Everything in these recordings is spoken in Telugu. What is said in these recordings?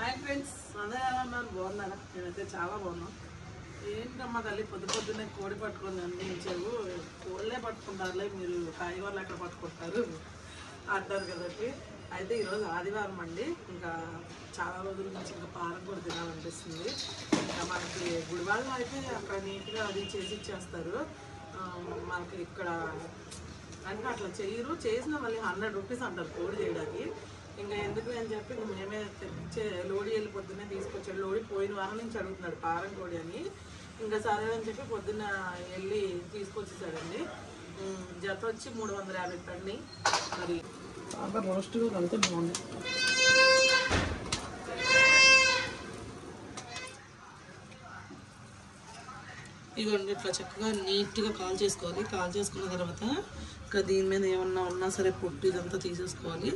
హాయ్ ఫ్రెండ్స్, అదే అన్నారు బాగున్నారా? నేనైతే చాలా బాగున్నాను. ఏంటమ్మా తల్లి పొద్దున్నే కోడి పట్టుకొని అందించావు. కోళ్ళే పట్టుకుంటారులే, మీరు కాయగూరలు ఎక్కడ పట్టుకుంటారు అంటారు కదండి. అయితే ఈరోజు ఆదివారం అండి. ఇంకా చాలా రోజుల నుంచి ఇంకా పారం కూడా తినాలనిపిస్తుంది. ఇంకా మనకి గుడివాళ్ళు అయితే అక్కడ నీట్గా అది చేసి ఇచ్చేస్తారు. మనకి ఇక్కడ అంటే అట్లా చేయరు. చేసినా మళ్ళీ 100 రూపీస్ అంటారు కోడి చేయడానికి. ఇంకా ఎందుకు అని చెప్పి మేమే తెచ్చే లోడి వెళ్ళి పొద్దున్నే తీసుకొచ్చాడు. లోడి పోయిన వారం నుంచి అడుగుతున్నాడు పారం కోడి అని. ఇంకా సరే అని చెప్పి పొద్దున్న వెళ్ళి తీసుకొచ్చేసాడండి. జత వచ్చి 350 పడినాయి. మరి బాగా రోస్ట్ అంతే బాగుంది. ఇదిగోండి, ఇట్లా చక్కగా నీట్గా కాల్ చేసుకోవాలి. కాల్ చేసుకున్న తర్వాత ఇంకా దీని మీద ఏమన్నా ఉన్నా సరే పొట్టు ఇదంతా తీసేసుకోవాలి.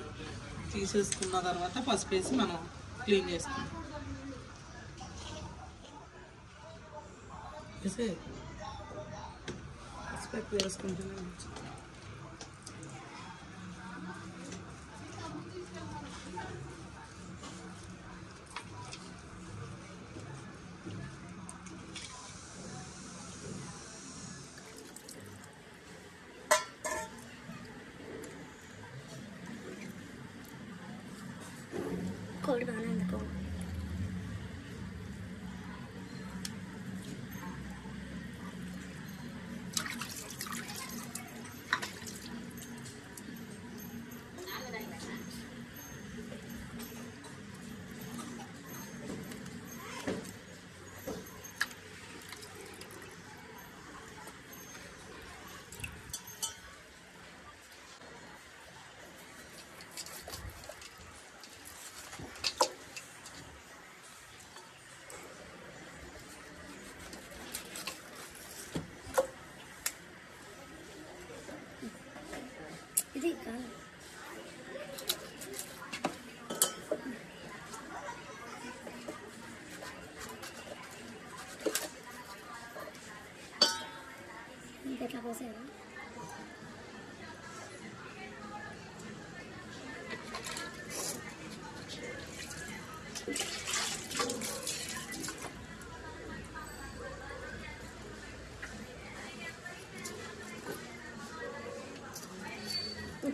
తీసేసుకున్న తర్వాత పసుపు వేసి మనం క్లీన్ చేసుకుంటాం. వేసే పసుపు ఎక్కువ వేసుకుంటున్నాం. కోడి బాగానే ఎందుకో ఇది కాదు. ఇంకెట్లా పోసేదా?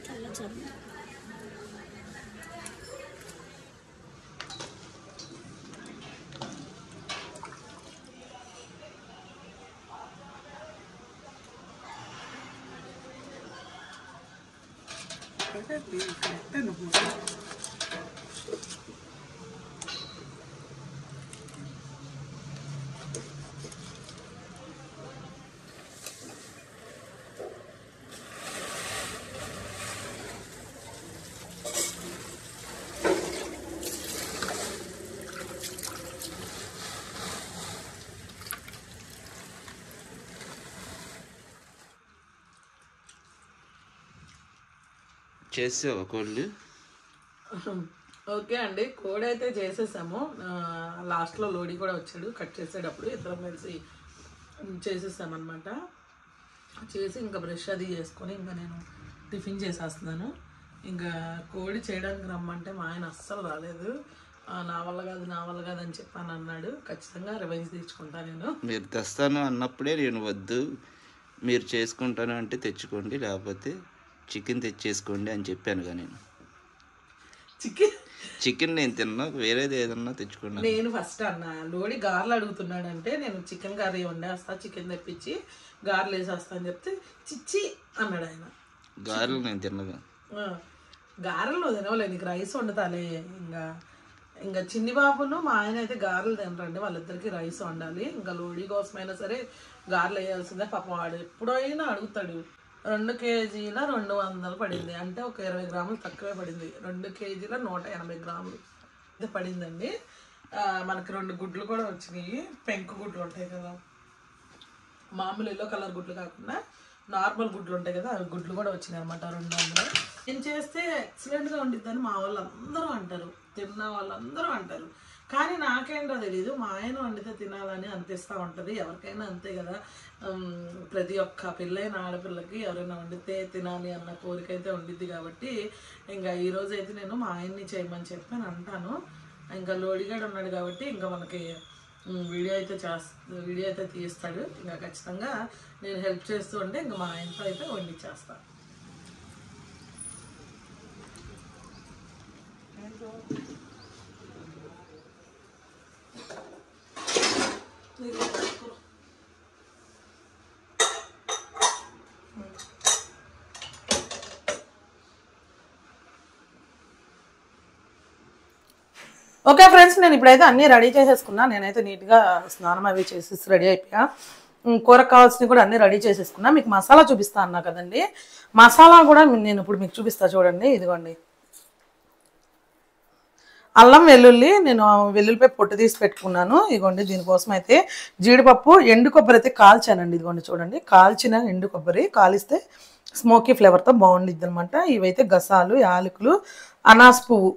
చాలా చదువు చేసావా కోళ్ళు? ఓకే అండి, కోడి అయితే చేసేసాము. లాస్ట్లో లోడి కూడా వచ్చాడు కట్ చేసేటప్పుడు. ఇద్దరం కలిసి చేసేసామన్నమాట. చేసి ఇంకా బ్రష్ అది చేసుకొని ఇంకా నేను టిఫిన్ చేసేస్తున్నాను. ఇంకా కోడి చేయడానికి రమ్మంటే మా ఆయన అస్సలు రాలేదు. నా వల్ల కాదు అని చెప్పాను అన్నాడు. ఖచ్చితంగా రివెంజ్ తీర్చుకుంటా నేను. మీరు తెస్తాను అన్నప్పుడే నేను వద్దు, మీరు చేసుకుంటాను అంటే తెచ్చుకోండి, లేకపోతే చికెన్ తెచ్చేసుకోండి అని చెప్పానుగా నేను. చికెన్ నేను తిన్నా, వేరేది ఏదన్నా తెచ్చుకున్నా. నేను ఫస్ట్ అన్న లోడి గారెలు అడుగుతున్నాడంటే నేను చికెన్ కర్రీ వండేస్తా, చికెన్ తెప్పించి గారెలు వేసేస్తా అని చెప్తే చిచ్చి అన్నాడు ఆయన. గారెలు నేను తిన్నగా. గారెలు తినవలే, నీకు రైస్ వండుతాలే. ఇంకా చిన్ని బాబును మా ఆయన అయితే గారెలు తినరండి, వాళ్ళిద్దరికి రైస్ వండాలి. ఇంకా లోడి కోసమైనా సరే గారెలు వేయాల్సిందే. పాపం వాడు ఎప్పుడైనా అడుగుతాడు. 2 కేజీల 200 పడింది, అంటే ఒక 20 గ్రాములు తక్కువే పడింది. 2 కేజీల 180 గ్రాములు అయితే పడిందండి. మనకి 2 గుడ్లు కూడా వచ్చినాయి. పెంకు గుడ్లు ఉంటాయి కదా, మామూలు ఎల్లో కలర్ గుడ్లు కాకుండా నార్మల్ గుడ్లు ఉంటాయి కదా, అవి గుడ్లు కూడా వచ్చినాయి అనమాట 200. నేను చేస్తే ఎక్సలెంట్గా ఉండిద్దని మా వాళ్ళందరూ అంటారు, తిన్న వాళ్ళందరూ అంటారు. కానీ నాకేంటో తెలీదు, మా ఆయన వండితే తినాలని అనిపిస్తూ ఉంటుంది. ఎవరికైనా అంతే కదా, ప్రతి ఒక్క పెళ్ళైన ఆడపిల్లకి ఎవరైనా వండితే తినాలి అన్న కోరిక అయితే ఉండిద్ది. కాబట్టి ఇంకా ఈరోజు అయితే నేను మా ఆయన్ని చేయమని చెప్పి అంటాను. ఇంకా లోడిగాడు ఉన్నాడు కాబట్టి ఇంకా మనకి వీడియో అయితే తీస్తాడు. ఇంకా ఖచ్చితంగా నేను హెల్ప్ చేస్తూ ఉంటే ఇంకా మా ఆయనతో అయితే వండించేస్తాను. ఓకే ఫ్రెండ్స్, నేను ఇప్పుడైతే అన్నీ రెడీ చేసేసుకున్నా. నేనైతే నీట్గా స్నానం అవి చేసేసి రెడీ అయిపోయా. కూరకు కావాల్సినవి కూడా అన్నీ రెడీ చేసేసుకున్నా. మీకు మసాలా చూపిస్తా అన్నా కదండి, మసాలా కూడా నేను ఇప్పుడు మీకు చూపిస్తా చూడండి. ఇదిగోండి అల్లం వెల్లుల్లి, నేను వెల్లుల్లిపై పొట్టు తీసి పెట్టుకున్నాను. ఇదిగోండి దీనికోసం అయితే జీడిపప్పు, ఎండు కొబ్బరి అయితే కాల్చానండి. ఇదిగోండి చూడండి, కాల్చిన ఎండు కొబ్బరి కాలిస్తే స్మోకీ ఫ్లేవర్తో బాగుండిద్ది అనమాట. ఇవైతే గసాలు, యాలకులు, అనాస పువ్వు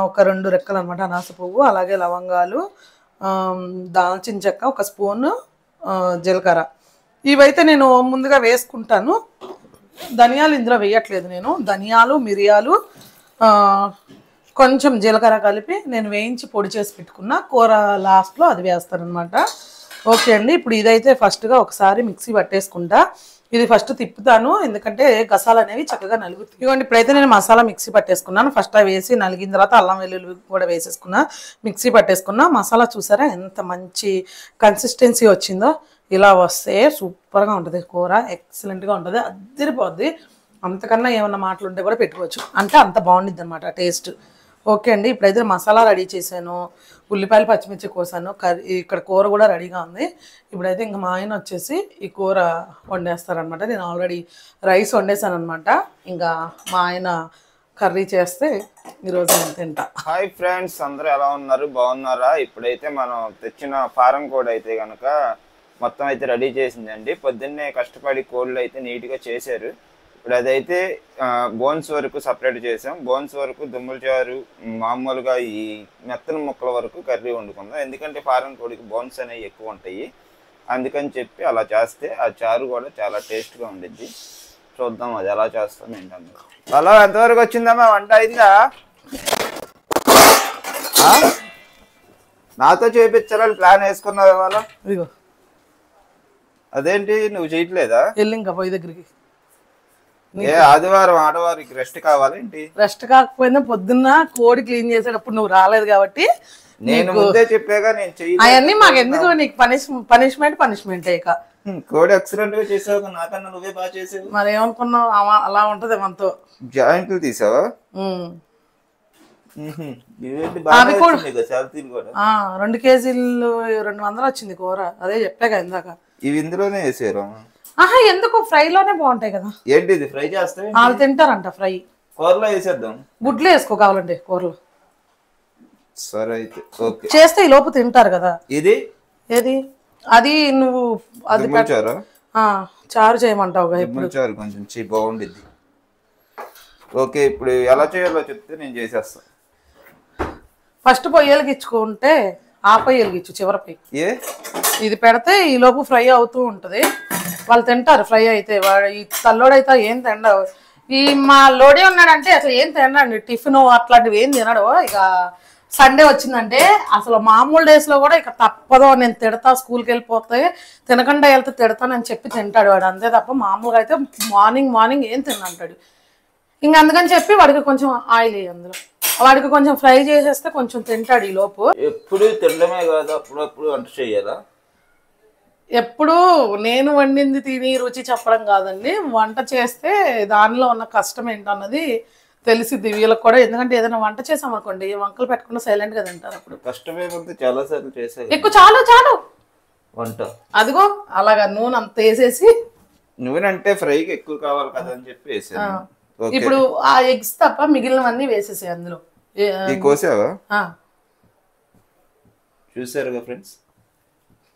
ఒక 2 రెక్కలు అనమాట, అనాస పువ్వు, అలాగే లవంగాలు, దాల్చిన చెక్క 1 స్పూను, జీలకర్ర. ఇవైతే నేను ముందుగా వేసుకుంటాను. ధనియాలు ఇందులో వేయట్లేదు నేను. ధనియాలు, మిరియాలు, కొంచెం జీలకర్ర కలిపి నేను వేయించి పొడి చేసి పెట్టుకున్న కూర లాస్ట్లో అది వేస్తాను అనమాట. ఓకే అండి, ఇప్పుడు ఇదైతే ఫస్ట్గా ఒకసారి మిక్సీ పట్టేసుకుంటా. ఇది ఫస్ట్ తిప్పుతాను ఎందుకంటే గసాలు అనేవి చక్కగా నలుగుతాయి. ఇదిగోండి ఇప్పుడైతే నేను మసాలా మిక్సీ పట్టేసుకున్నాను. ఫస్ట్ అవి వేసి నలిగిన తర్వాత అల్లం వెల్లుల్లి కూడా వేసేసుకున్నా, మిక్సీ పట్టేసుకున్నా. మసాలా చూసారా ఎంత మంచి కన్సిస్టెన్సీ వచ్చిందో. ఇలా వస్తే సూపర్గా ఉంటుంది కూర, ఎక్సలెంట్గా ఉంటుంది, అదిరిపోద్ది. అంతకన్నా ఏమన్నా మాటలు ఉంటే కూడా పెట్టుకోవచ్చు, అంటే అంత బాగుండిద్ది అనమాట టేస్ట్. ఓకే అండి, ఇప్పుడైతే మసాలా రెడీ చేశాను, ఉల్లిపాయలు పచ్చిమిర్చి కోసాను, ఇక్కడ కూర కూడా రెడీగా ఉంది. ఇప్పుడైతే ఇంకా మా ఆయన వచ్చేసి ఈ కూర వండేస్తారనమాట. నేను ఆల్రెడీ రైస్ వండేసాను అనమాట. ఇంకా మా ఆయన కర్రీ చేస్తే ఈరోజు నేను తింటా. హాయ్ ఫ్రెండ్స్, అందరూ ఎలా ఉన్నారు, బాగున్నారా? ఇప్పుడైతే మనం తెచ్చిన ఫారం కోడ్ అయితే కనుక మొత్తం అయితే రెడీ చేసిందండి. పొద్దున్నే కష్టపడి కోళ్ళు అయితే నీట్గా చేశారు. ఇప్పుడు అదైతే బోన్స్ వరకు సపరేట్ చేసాం. బోన్స్ వరకు దుమ్ముల చారు, మామూలుగా ఈ మెత్తన ముక్కల వరకు కర్రీ వండుకుందాం. ఎందుకంటే ఫారెన్ కోడికి బోన్స్ అనేవి ఎక్కువ ఉంటాయి, అందుకని చెప్పి అలా చేస్తే ఆ చారు కూడా చాలా టేస్ట్గా ఉండిద్ది. చూద్దాం అది ఎలా చేస్తాం ఏంటంటే. అలా ఎంతవరకు వచ్చిందమ్మా వంట? అయిందా? నాతో చేయించాలని ప్లాన్ వేసుకున్నావు ఇవాళ. ఇదిగో అదేంటి నువ్వు చేయట్లేదా? వెళ్ళి ఇంకా పోయి దగ్గరికి. ఆదివారం ఆడవారికి రెస్ట్ కావాలేంటి? రెస్ట్ కాకపోయినా పొద్దున్న కోడి క్లీన్ చేసేటప్పుడు నువ్వు రాలేదు కాబట్టి నేను ముందే చెప్పాగా నేను చెయ్యలేదు. అవన్నీ మాకు ఎందుకు, నీకు పనిష్మెంట్ ఇక. కోడి ఎక్సలెంట్ గా చేసావు, నాకన్నా నువ్వే బాగా చేసావు. మరి ఏమనుకున్నావు, అలా ఉంటది మనతో. జాయింట్లు తీసావా? 2 కేజీలు 200 వచ్చింది కూర. అదే చెప్పాక ఇందాక. ఇవి ఇందులోనే వేసారు. ఎందుకు ఫ్రైలోనే బాగుంటాయి కదా. ఏంటి ఇది ఫ్రై చేస్తే? వాళ్ళు తింటారంట ఫ్రై. కూరలో వేసేద్దాం. గుడ్లు వేసుకో కావాలంటే కూరలో. సరే అయితే ఓకే. చేస్తే ఈ లోపు తింటారు కదా. ఇది ఏది అది నువ్వు అది చారు చేయమంటావుగా. ఇప్పుడు చారు కొంచెం బాగుండిద్ది. ఓకే, ఇప్పుడు ఎలా చేయాలో చెప్తే నేను చేసేస్తా. ఫస్ట్ పొయ్యలకి ఇచ్చుకుంటే ఆ పొయ్యలకి ఇచ్చు చివరిపై. ఇది పెడితే ఈ లోపు ఫ్రై అవుతూ ఉంటది, వాళ్ళు తింటారు. ఫ్రై అయితే వాడు ఈ తల్లోడైతే ఏం తినడు. ఈ మా లోడే ఉన్నాడంటే అసలు ఏం తినడండి, టిఫిన్ అట్లాంటివి ఏం తినడు. ఇక సండే వచ్చిందంటే అసలు మామూలు డేస్లో కూడా ఇక తప్పదో, నేను తిడతా, స్కూల్కి వెళ్ళిపోతే తినకుండా వెళ్తే తిడతానని చెప్పి తింటాడు వాడు, అంతే తప్ప మామూలుగా అయితే మార్నింగ్ ఏం తినంటాడు. ఇంక అందుకని చెప్పి వాడికి కొంచెం ఆయిల్ వేయి, అందులో వాడికి కొంచెం ఫ్రై చేసేస్తే కొంచెం తింటాడు ఈ లోపు. ఎప్పుడు తినడమే కాదు, అప్పుడప్పుడు వంట చేయాలా? ఎప్పుడు నేను వండింది తిని రుచి చెప్పడం కాదండి, వంట చేస్తే దానిలో ఉన్న కష్టం ఏంటన్నది తెలిసిద్ది వీళ్ళకి కూడా. ఎందుకంటే ఏదైనా వంట చేసాం అనుకోండి, వంకలు పెట్టకుండా సైలెంట్ గా తింటారు. అప్పుడు కష్టమే చాలా సార్లు చేసే ఎక్కువ చాలు వంట. అదిగో అలాగా నూనె అంత వేసేసి, నూనె అంటే ఫ్రైకి ఎక్కువ కావాలి కదా అని చెప్పి వేసాను. ఇప్పుడు ఆ ఎగ్స్ తప్ప మిగిలినవన్నీ వేసేసి అందులో కోసావా? చూసారుగా ఫ్రెండ్స్,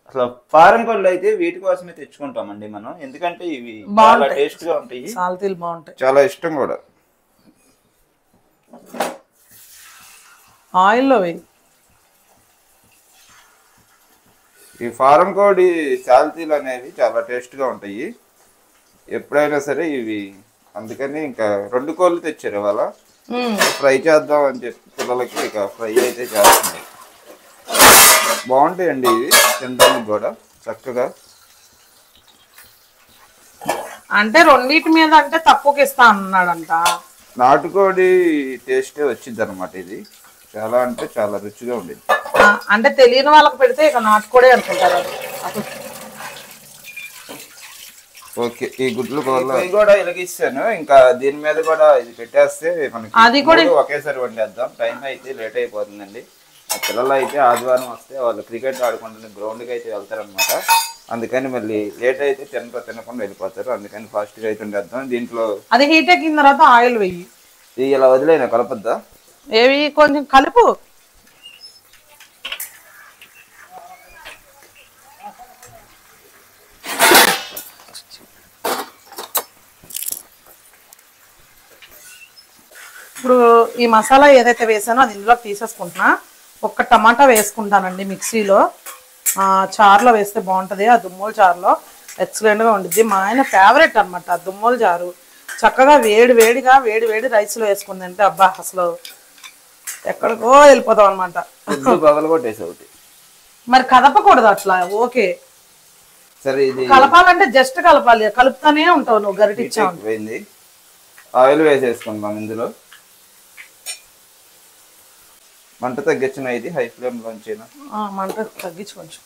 అసలు ఫారం కోళ్ళు అయితే వీటి కోసమే తెచ్చుకుంటామండి మనం, ఎందుకంటే ఇవి చాలా టేస్ట్ గా ఉంటాయి, సాల్తీలు బాగుంటాయి, చాలా ఇష్టం కూడా. ఆయిల్లో వేయి. ఈ ఫారం కోడి సాల్తీలు అనేవి చాలా టేస్ట్ గా ఉంటాయి ఎప్పుడైనా సరే ఇవి. అందుకని ఇంకా 2 కోళ్ళు తెచ్చారు ఇవాళ. ఫ్రై చేద్దాం అని చెప్పి పిల్లలకి ఇక ఫ్రై అయితే చేస్తున్నాయి. బాగుంటాయండి ఇవి తినడానికి కూడా చక్కగా. అంటే రెండింటి మీద అంటే తక్కువకి ఇస్తా అన్నాడంట. నాటుకోడి టేస్టే వచ్చింది అనమాట. ఇది చాలా అంటే చాలా రుచిగా ఉండేది. అంటే తెలియని వాళ్ళకి పెడితే ఇక నాటుకోడే అనుకుంటారు. ఓకే, ఈ గుడ్లు కూడా ఇలాగిస్తాను. ఇంకా దీని మీద కూడా ఇది పెట్టేస్తే మనకి అది కూడా ఒకేసారి వండేద్దాం. టైం అయితే లేట్ అయిపోతుందండి. పిల్లలు అయితే ఆదివారం వస్తే వాళ్ళు క్రికెట్ ఆడుకుంటున్న గ్రౌండ్కి అయితే వెళ్తారనమాట. అందుకని మళ్ళీ లేట్ అయితే తినకుండా వెళ్ళిపోతారు. అందుకని ఫాస్ట్గా అయితే వండేద్దాం. దీంట్లో అది హీట్ ఎక్కిన తర్వాత ఆయిల్ వెయ్యి. ఇది ఇలా వదిలేనా కలపద్దా? ఏవి కొంచెం కలుపు. ఇప్పుడు ఈ మసాలా ఏదైతే వేసానో అది ఇందులోకి తీసేసుకుంటున్నా. ఒక్క టమాటా వేసుకుంటానండి మిక్సీలో. చారులో వేస్తే బాగుంటుంది. ఆ దుమ్మూల చారులో ఎక్సలెంట్గా ఉండిద్ది. మా ఆయన ఫేవరెట్ అనమాట ఆ దుమ్మూల చారు. చక్కగా వేడి రైస్లో వేసుకుంది అంటే అబ్బా అసలు ఎక్కడికో వెళ్ళిపోతాం అనమాట. మరి కదపకూడదు అట్లా. ఓకే సరే, ఇది కలపాలంటే జస్ట్ కలపాలి. కలుపుతానే ఉంటావు నువ్వు గరిటిచ్చావు. ఆయిల్ వేసేసుకుందాం. ఇందులో మంట తగ్గించిన ఇది హై ఫ్లేమ్ లోంచేనా? మంట తగ్గించు కొంచెం.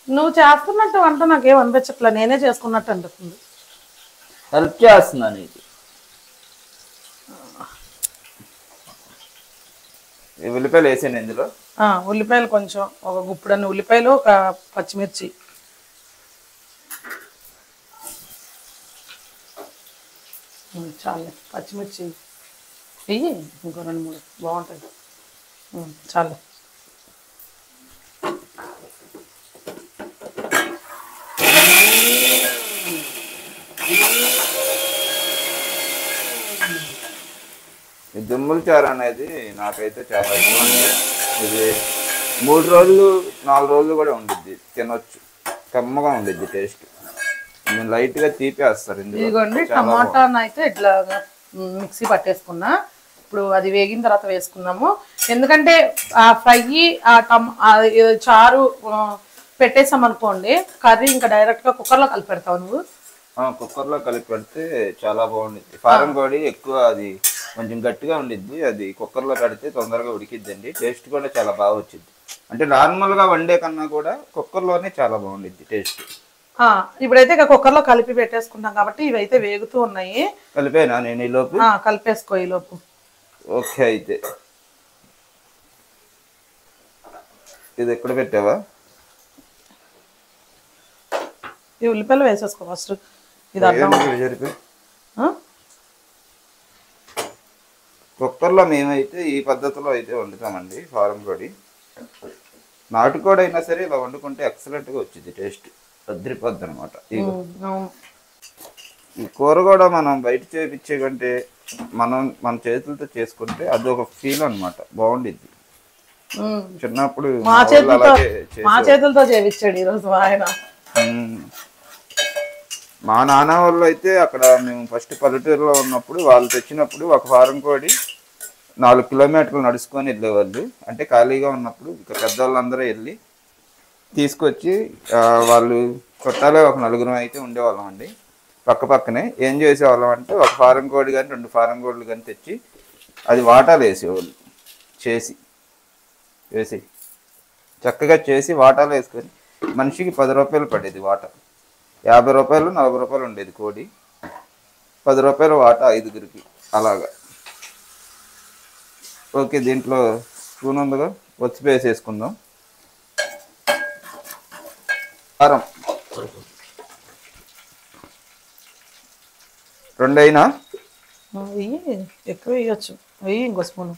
నువ్వు చేస్తున్నట్టు వంట నాకేం అనిపించట్లా. నేనే చేసుకున్నట్టు అనిపిస్తుంది. హెల్ప్ చేస్తున్నాను. ఇది ఉల్లిపాయలు వేసాను ఇందులో. ఉల్లిపాయలు కొంచెం ఒక గుప్పుడన్ని ఉల్లిపాయలు, ఒక పచ్చిమిర్చి. చాలే పచ్చిమిర్చి వెయ్యి. ఇంకో 2-3 బాగుంటుంది. చాలే. ఈ దుమ్ముల చారు అనేది నాకైతే చాలా ఇష్టం. ఇది 3 రోజులు 4 రోజులు కూడా ఉండిద్ది, తినొచ్చు. కమ్మగా ఉండిద్ది టేస్ట్. నేను లైట్గా తీపేస్తారు. ఇదిగోండి టమాటాను అయితే ఇట్లా మిక్సీ పట్టేసుకున్నా. ఇప్పుడు అది వేగిన తర్వాత వేసుకున్నాము. ఎందుకంటే ఆ ఫ్రై చారు పెట్టేసాం అనుకోండి, కర్రీ ఇంకా డైరెక్ట్గా కుక్కర్లో కలిపి పెడతావు నువ్వు. కుక్కర్లో కలిపి పెడితే చాలా బాగుండిద్ది. ఫారం కోడి ఎక్కువ అది కొంచెం గట్టిగా ఉండిద్ది. అది కుక్కర్లో పెడితే తొందరగా ఉడికిద్దండి. టేస్ట్ కూడా చాలా బాగా వచ్చింది. అంటే నార్మల్గా వండే కన్నా కూడా కుక్కర్లోనే చాలా బాగుండిద్ది టేస్ట్. ఇప్పుడైతే ఇక కుక్కర్లో కలిపి పెట్టేసుకుంటాం కాబట్టి ఇవైతే వేగుతూ ఉన్నాయి. కలిపేనా నేను ఈ లోపు? కలిపేసుకో ఈ లోపు. ఓకే, అయితే ఇది ఎక్కడ పెట్టావా? ఈ ఉల్లిపాయలు వేసేసుకో ఫస్ట్. ఇది జరిపి కుక్కర్లో మేమైతే ఈ పద్ధతిలో అయితే వండుతామండి ఫారం కోడి. నాటుకోడి అయినా సరే ఇలా వండుకుంటే ఎక్సలెంట్గా వచ్చింది. టేస్ట్ అదిరిపోద్ది అనమాట. ఈ కూర కూడా మనం బయట చేయించే కంటే మన చేతులతో చేసుకుంటే అదొక ఫీల్ అనమాట. బాగుండిద్ది. చిన్నప్పుడు మా చేతులతో చేయించాడు ఈరోజు ఆయన. మా నాన్న వాళ్ళు అయితే అక్కడ మేము ఫస్ట్ పల్లెటూరులో ఉన్నప్పుడు వాళ్ళు తెచ్చినప్పుడు ఒక ఫారం కోడి 4 కిలోమీటర్లు నడుచుకొని వెళ్ళేవాళ్ళు. అంటే ఖాళీగా ఉన్నప్పుడు ఇక పెద్దవాళ్ళందరూ వెళ్ళి తీసుకొచ్చి వాళ్ళు చుట్టాలే ఒక 4 అయితే ఉండేవాళ్ళం అండి. పక్కనే ఏం చేసేవాళ్ళం అంటే ఒక ఫారం కోడి కానీ 2 ఫారం కోళ్ళు కానీ తెచ్చి అది వాటాలు వేసేవాళ్ళు. వేసి చక్కగా చేసి వాటాలు వేసుకొని మనిషికి 10 రూపాయలు పడేది వాటా. 50 రూపాయలు 40 రూపాయలు ఉండేది కోడి. 10 రూపాయలు వాటా 5గురికి అలాగా. ఓకే, దీంట్లో స్పూన్ ఉందిగా, పసుపు వేసేసుకుందాం. కారం 2 అయినా ఎక్కువ వేయచ్చు. వెయ్యి ఇంకో స్పూన్.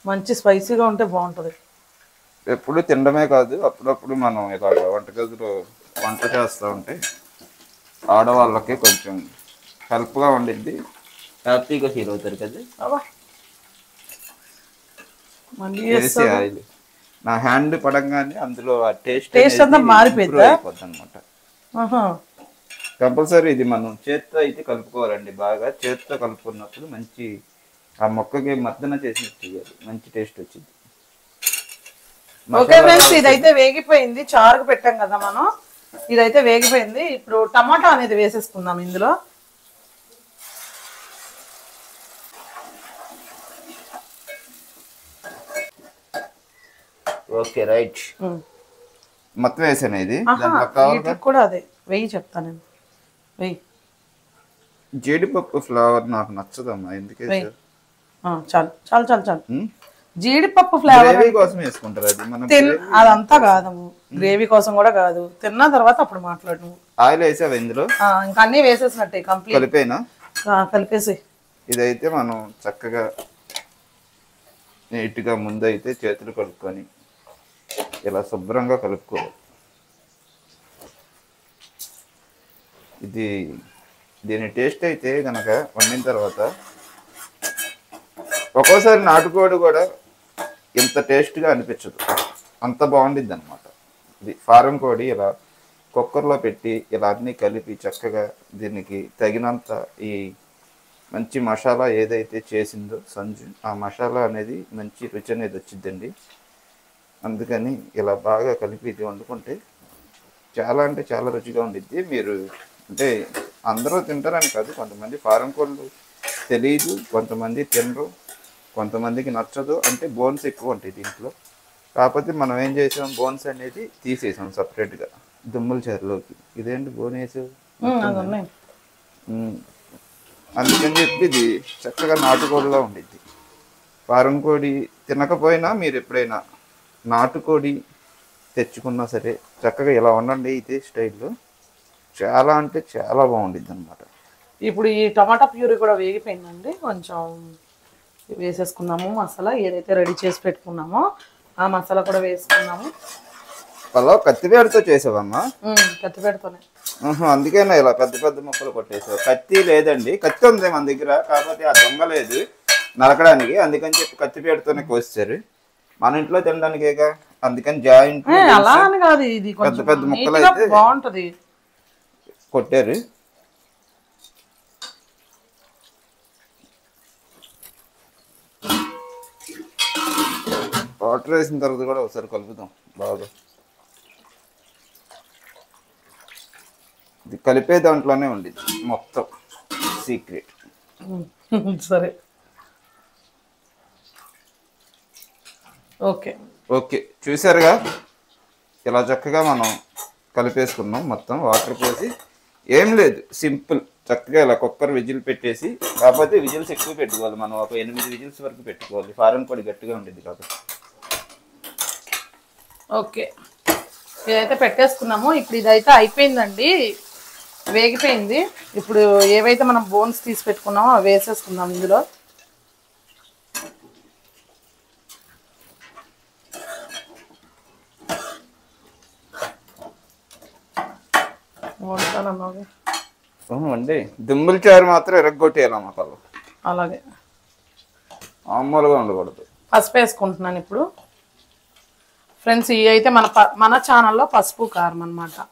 మంచి స్పైసీగా ఉంటే బాగుంటుంది. ఎప్పుడు తినడమే కాదు, అప్పుడప్పుడు మనం ఇలాగ వంటగదిలో వంట చేస్తూ ఉంటే ఆడవాళ్ళకి కొంచెం హెల్ప్గా ఉండిద్ది. హ్యాపీగా ఫీల్ అవుతారు కదా. వేసి ఆయిల్ నా హ్యాండ్ పడంగానే అందులో ఆ టేస్ట్ అంతా మారిపోయింది అనమాట. కంపల్సరీ ఇది మనం చేత్తో అయితే కలుపుకోవాలండి. బాగా చేత్తో కలుపుకున్నప్పుడు మంచి ఆ మొక్కకి మర్దన చేసినట్టు చేయాలి, మంచి టేస్ట్ వచ్చింది. ఓకే ఫ్రెండ్స్, ఇదైతే వేగిపోయింది. చారుకు పెట్టాం కదా మనం, ఇదైతే వేగిపోయింది. ఇప్పుడు టమాటా అనేది వేసేసుకుందాం ఇందులో. ఓకే రైట్, మొత్తం వేసాను ఇది. కూడా అదే వెయ్యి చెప్తాను నేను, వెయ్యి. జీడిపప్పు ఫ్లేవర్ నాకు నచ్చదమ్మా, ఎందుకే చాలు చాలు చాలు చాలు. జీడిపప్పు ఫ్లేవర్ కోసం వేసుకుంటారు, అది మనం అదంతా కాదము, గ్రేవీ కోసం కూడా కాదు. తిన్న తర్వాత అప్పుడు మాట్లాడు. ఆయిల్ వేసావు ఇందులో? ఇంకా అన్ని వేసేసినట్టే కంప్లీట్. కలిపేనా? కలిపేసి ఇదైతే మనం చక్కగా నీట్గా ముందైతే చేతులు కలుపుకొని ఇలా శుభ్రంగా కలుపుకోవాలి. దీని టేస్ట్ అయితే కనుక వండిన తర్వాత ఒక్కోసారి నాటుకోడి కూడా ఇంత టేస్ట్గా అనిపించదు, అంత బాగుండిద్ది అనమాట. ఇది ఫారం కోడి ఇలా కుక్కర్లో పెట్టి ఇలా అన్నీ కలిపి చక్కగా దీనికి తగినంత ఈ మంచి మసాలా ఏదైతే చేసిందో సంజు, ఆ మసాలా అనేది మంచి రుచి అనేది వచ్చిద్దండి. అందుకని ఇలా బాగా కలిపి ఇది వండుకుంటే చాలా అంటే చాలా రుచిగా ఉండిద్ది. మీరు అంటే అందరూ తింటారని కాదు, కొంతమంది ఫారం కోళ్ళు తెలియదు, కొంతమంది తినరు, కొంతమందికి నచ్చదు. అంటే బోన్స్ ఎక్కువ ఉంటాయి దీంట్లో. కాకపోతే మనం ఏం చేసాం, బోన్స్ అనేది తీసేసాం సపరేట్గా దుమ్ముల చెరలోకి. ఇదేంటి బోన్ వేసావు? అందుకని చెప్పి ఇది చక్కగా నాటుకోడిలా ఉండిద్ది. ఫారం కోడి తినకపోయినా మీరు ఎప్పుడైనా నాటుకోడి తెచ్చుకున్నా సరే చక్కగా ఇలా వండండి ఇదే స్టైల్లో. చాలా అంటే చాలా బాగుండిద్ది అనమాట. ఇప్పుడు ఈ టమాటా ప్యూరీ కూడా వేగిపోయిందండి, కొంచెం వేసేసుకున్నాము. మసాలా ఏదైతే రెడీ చేసి పెట్టుకున్నామో ఆ మసాలా కూడా వేసుకున్నాము. పలావ్ కత్తిపేటతో చేసావమ్మా? కత్తిపేటతోనే. అందుకేనా ఇలా పెద్ద పెద్ద ముక్కలు కొట్టేసావు? కత్తి లేదండి, కత్తి ఉంది మన దగ్గర, కాకపోతే ఆ దొంగ లేదు నరకడానికి, అందుకని చెప్పి కత్తిపేటతోనే కోస్తారు. మన ఇంట్లో తినడానికేగా, అందుకని జాయింట్ అలా అని కాదు, ఇది పెద్ద పెద్ద ముక్కలు అయితే బాగుంటది కొట్టారు. వాటర్ వేసిన తర్వాత కూడా ఒకసారి కలుపుదాం బాగా. ఇది కలిపే దాంట్లోనే ఉండేది మొత్తం సీక్రెట్. సరే ఓకే ఓకే, చూసారుగా ఇలా చక్కగా మనం కలిపేసుకున్నాం. మొత్తం వాటర్ పోసి ఏం లేదు, సింపుల్. చక్కగా ఇలా కుక్కర్ విజిల్ పెట్టేసి, కాకపోతే విజిల్స్ ఎక్కువ పెట్టుకోవాలి మనం, ఒక 8 విజిల్స్ వరకు పెట్టుకోవాలి. ఫారం పొడి గట్టిగా ఉండేది కాబట్టి. ఓకే, ఇదైతే పెట్టేసుకున్నాము. ఇప్పుడు ఇదైతే అయిపోయిందండి, వేగిపోయింది. ఇప్పుడు ఏవైతే మనం బోన్స్ తీసి పెట్టుకున్నామో అవి వేసేసుకుందాం ఇందులో. అండి దుమ్ముల చారు మాత్రం ఎరగొట్టేయాలమ్మ కళ్ళు, అలాగే మామూలుగా ఉండకూడదు. పసుపు వేసుకుంటున్నాను ఇప్పుడు ఫ్రెండ్స్. ఇవి అయితే మన ఛానల్లో పసుపు కారం అన్నమాట.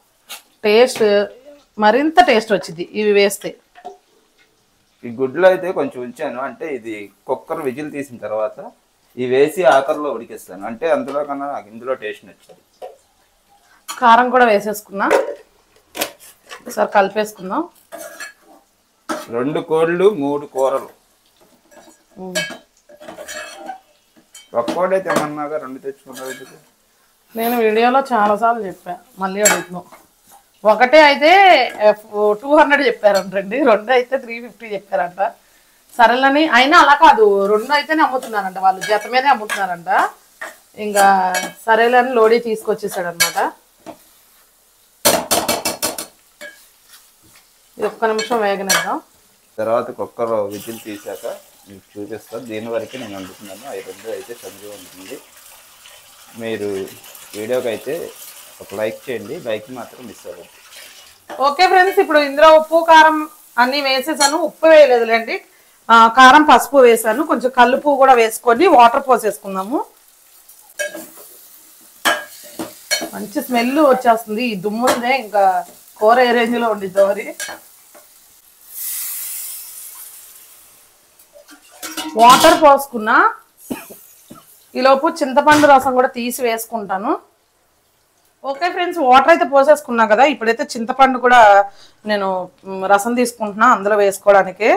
టేస్ట్ మరింత టేస్ట్ వచ్చింది ఇవి వేస్తే. ఈ గుడ్లో అయితే కొంచెం ఉంచాను, అంటే ఇది కుక్కర్ విజిల్ తీసిన తర్వాత ఇవి వేసి ఆఖరిలో ఉడికిస్తాను, అంటే అందులో కన్నా నాకు ఇందులో టేస్ట్ నచ్చింది. కారం కూడా వేసేసుకున్నా, ఒకసారి కలిపేసుకుందాం. 2 కోళ్ళు 3 కూరలు. ఒక్క కోడి అయితే ఏమన్నాగా 2 తెచ్చుకున్నావు? నేను వీడియోలో చాలాసార్లు చెప్పా, మళ్ళీ అడుగుతున్నాం. ఒకటే అయితే 200 చెప్పారంటండి, 2 అయితే 350 చెప్పారంట. సరేలని అయినా అలా కాదు, 2 అయితేనే అమ్ముతున్నారంట వాళ్ళు, జత మీదే అమ్ముతున్నారంట. ఇంకా సరేలని లోడీ తీసుకొచ్చేసాడు అనమాట. ఇది ఒక్క నిమిషం వేగనిద్దాం, తర్వాత కుక్కర్ విజిల్ తీసాక మీకు చూపిస్తాను. దీని వరకు నేను వండుతున్నాను, అవి 2 అయితే సరిగ్గా ఉంటుంది. మీరు వీడియోకి అయితే ఒక లైక్ చేయండి, లైక్ మాత్రం మిస్ అవ్వద్దు. ఓకే ఫ్రెండ్స్, ఇప్పుడు ఇందులో ఉప్పు కారం అన్నీ వేసేసాను. ఉప్పు వేయలేదులేండి, కారం పసుపు వేసాను. కొంచెం కల్లుపు కూడా వేసుకొని వాటర్ పోసేసుకుందాము. మంచి స్మెల్ వచ్చేస్తుంది, ఈ దుమ్ముందే ఇంకా కూర ఏ రేంజ్లో ఉండిద్దో మరి. వాటర్ పోసుకున్నా. ఈలోపు చింతపండు రసం కూడా తీసి వేసుకుంటాను. ఓకే ఫ్రెండ్స్, వాటర్ అయితే పోసేసుకున్నా కదా. ఇప్పుడైతే చింతపండు కూడా నేను రసం తీసుకుంటున్నా అందులో వేసుకోవడానికి.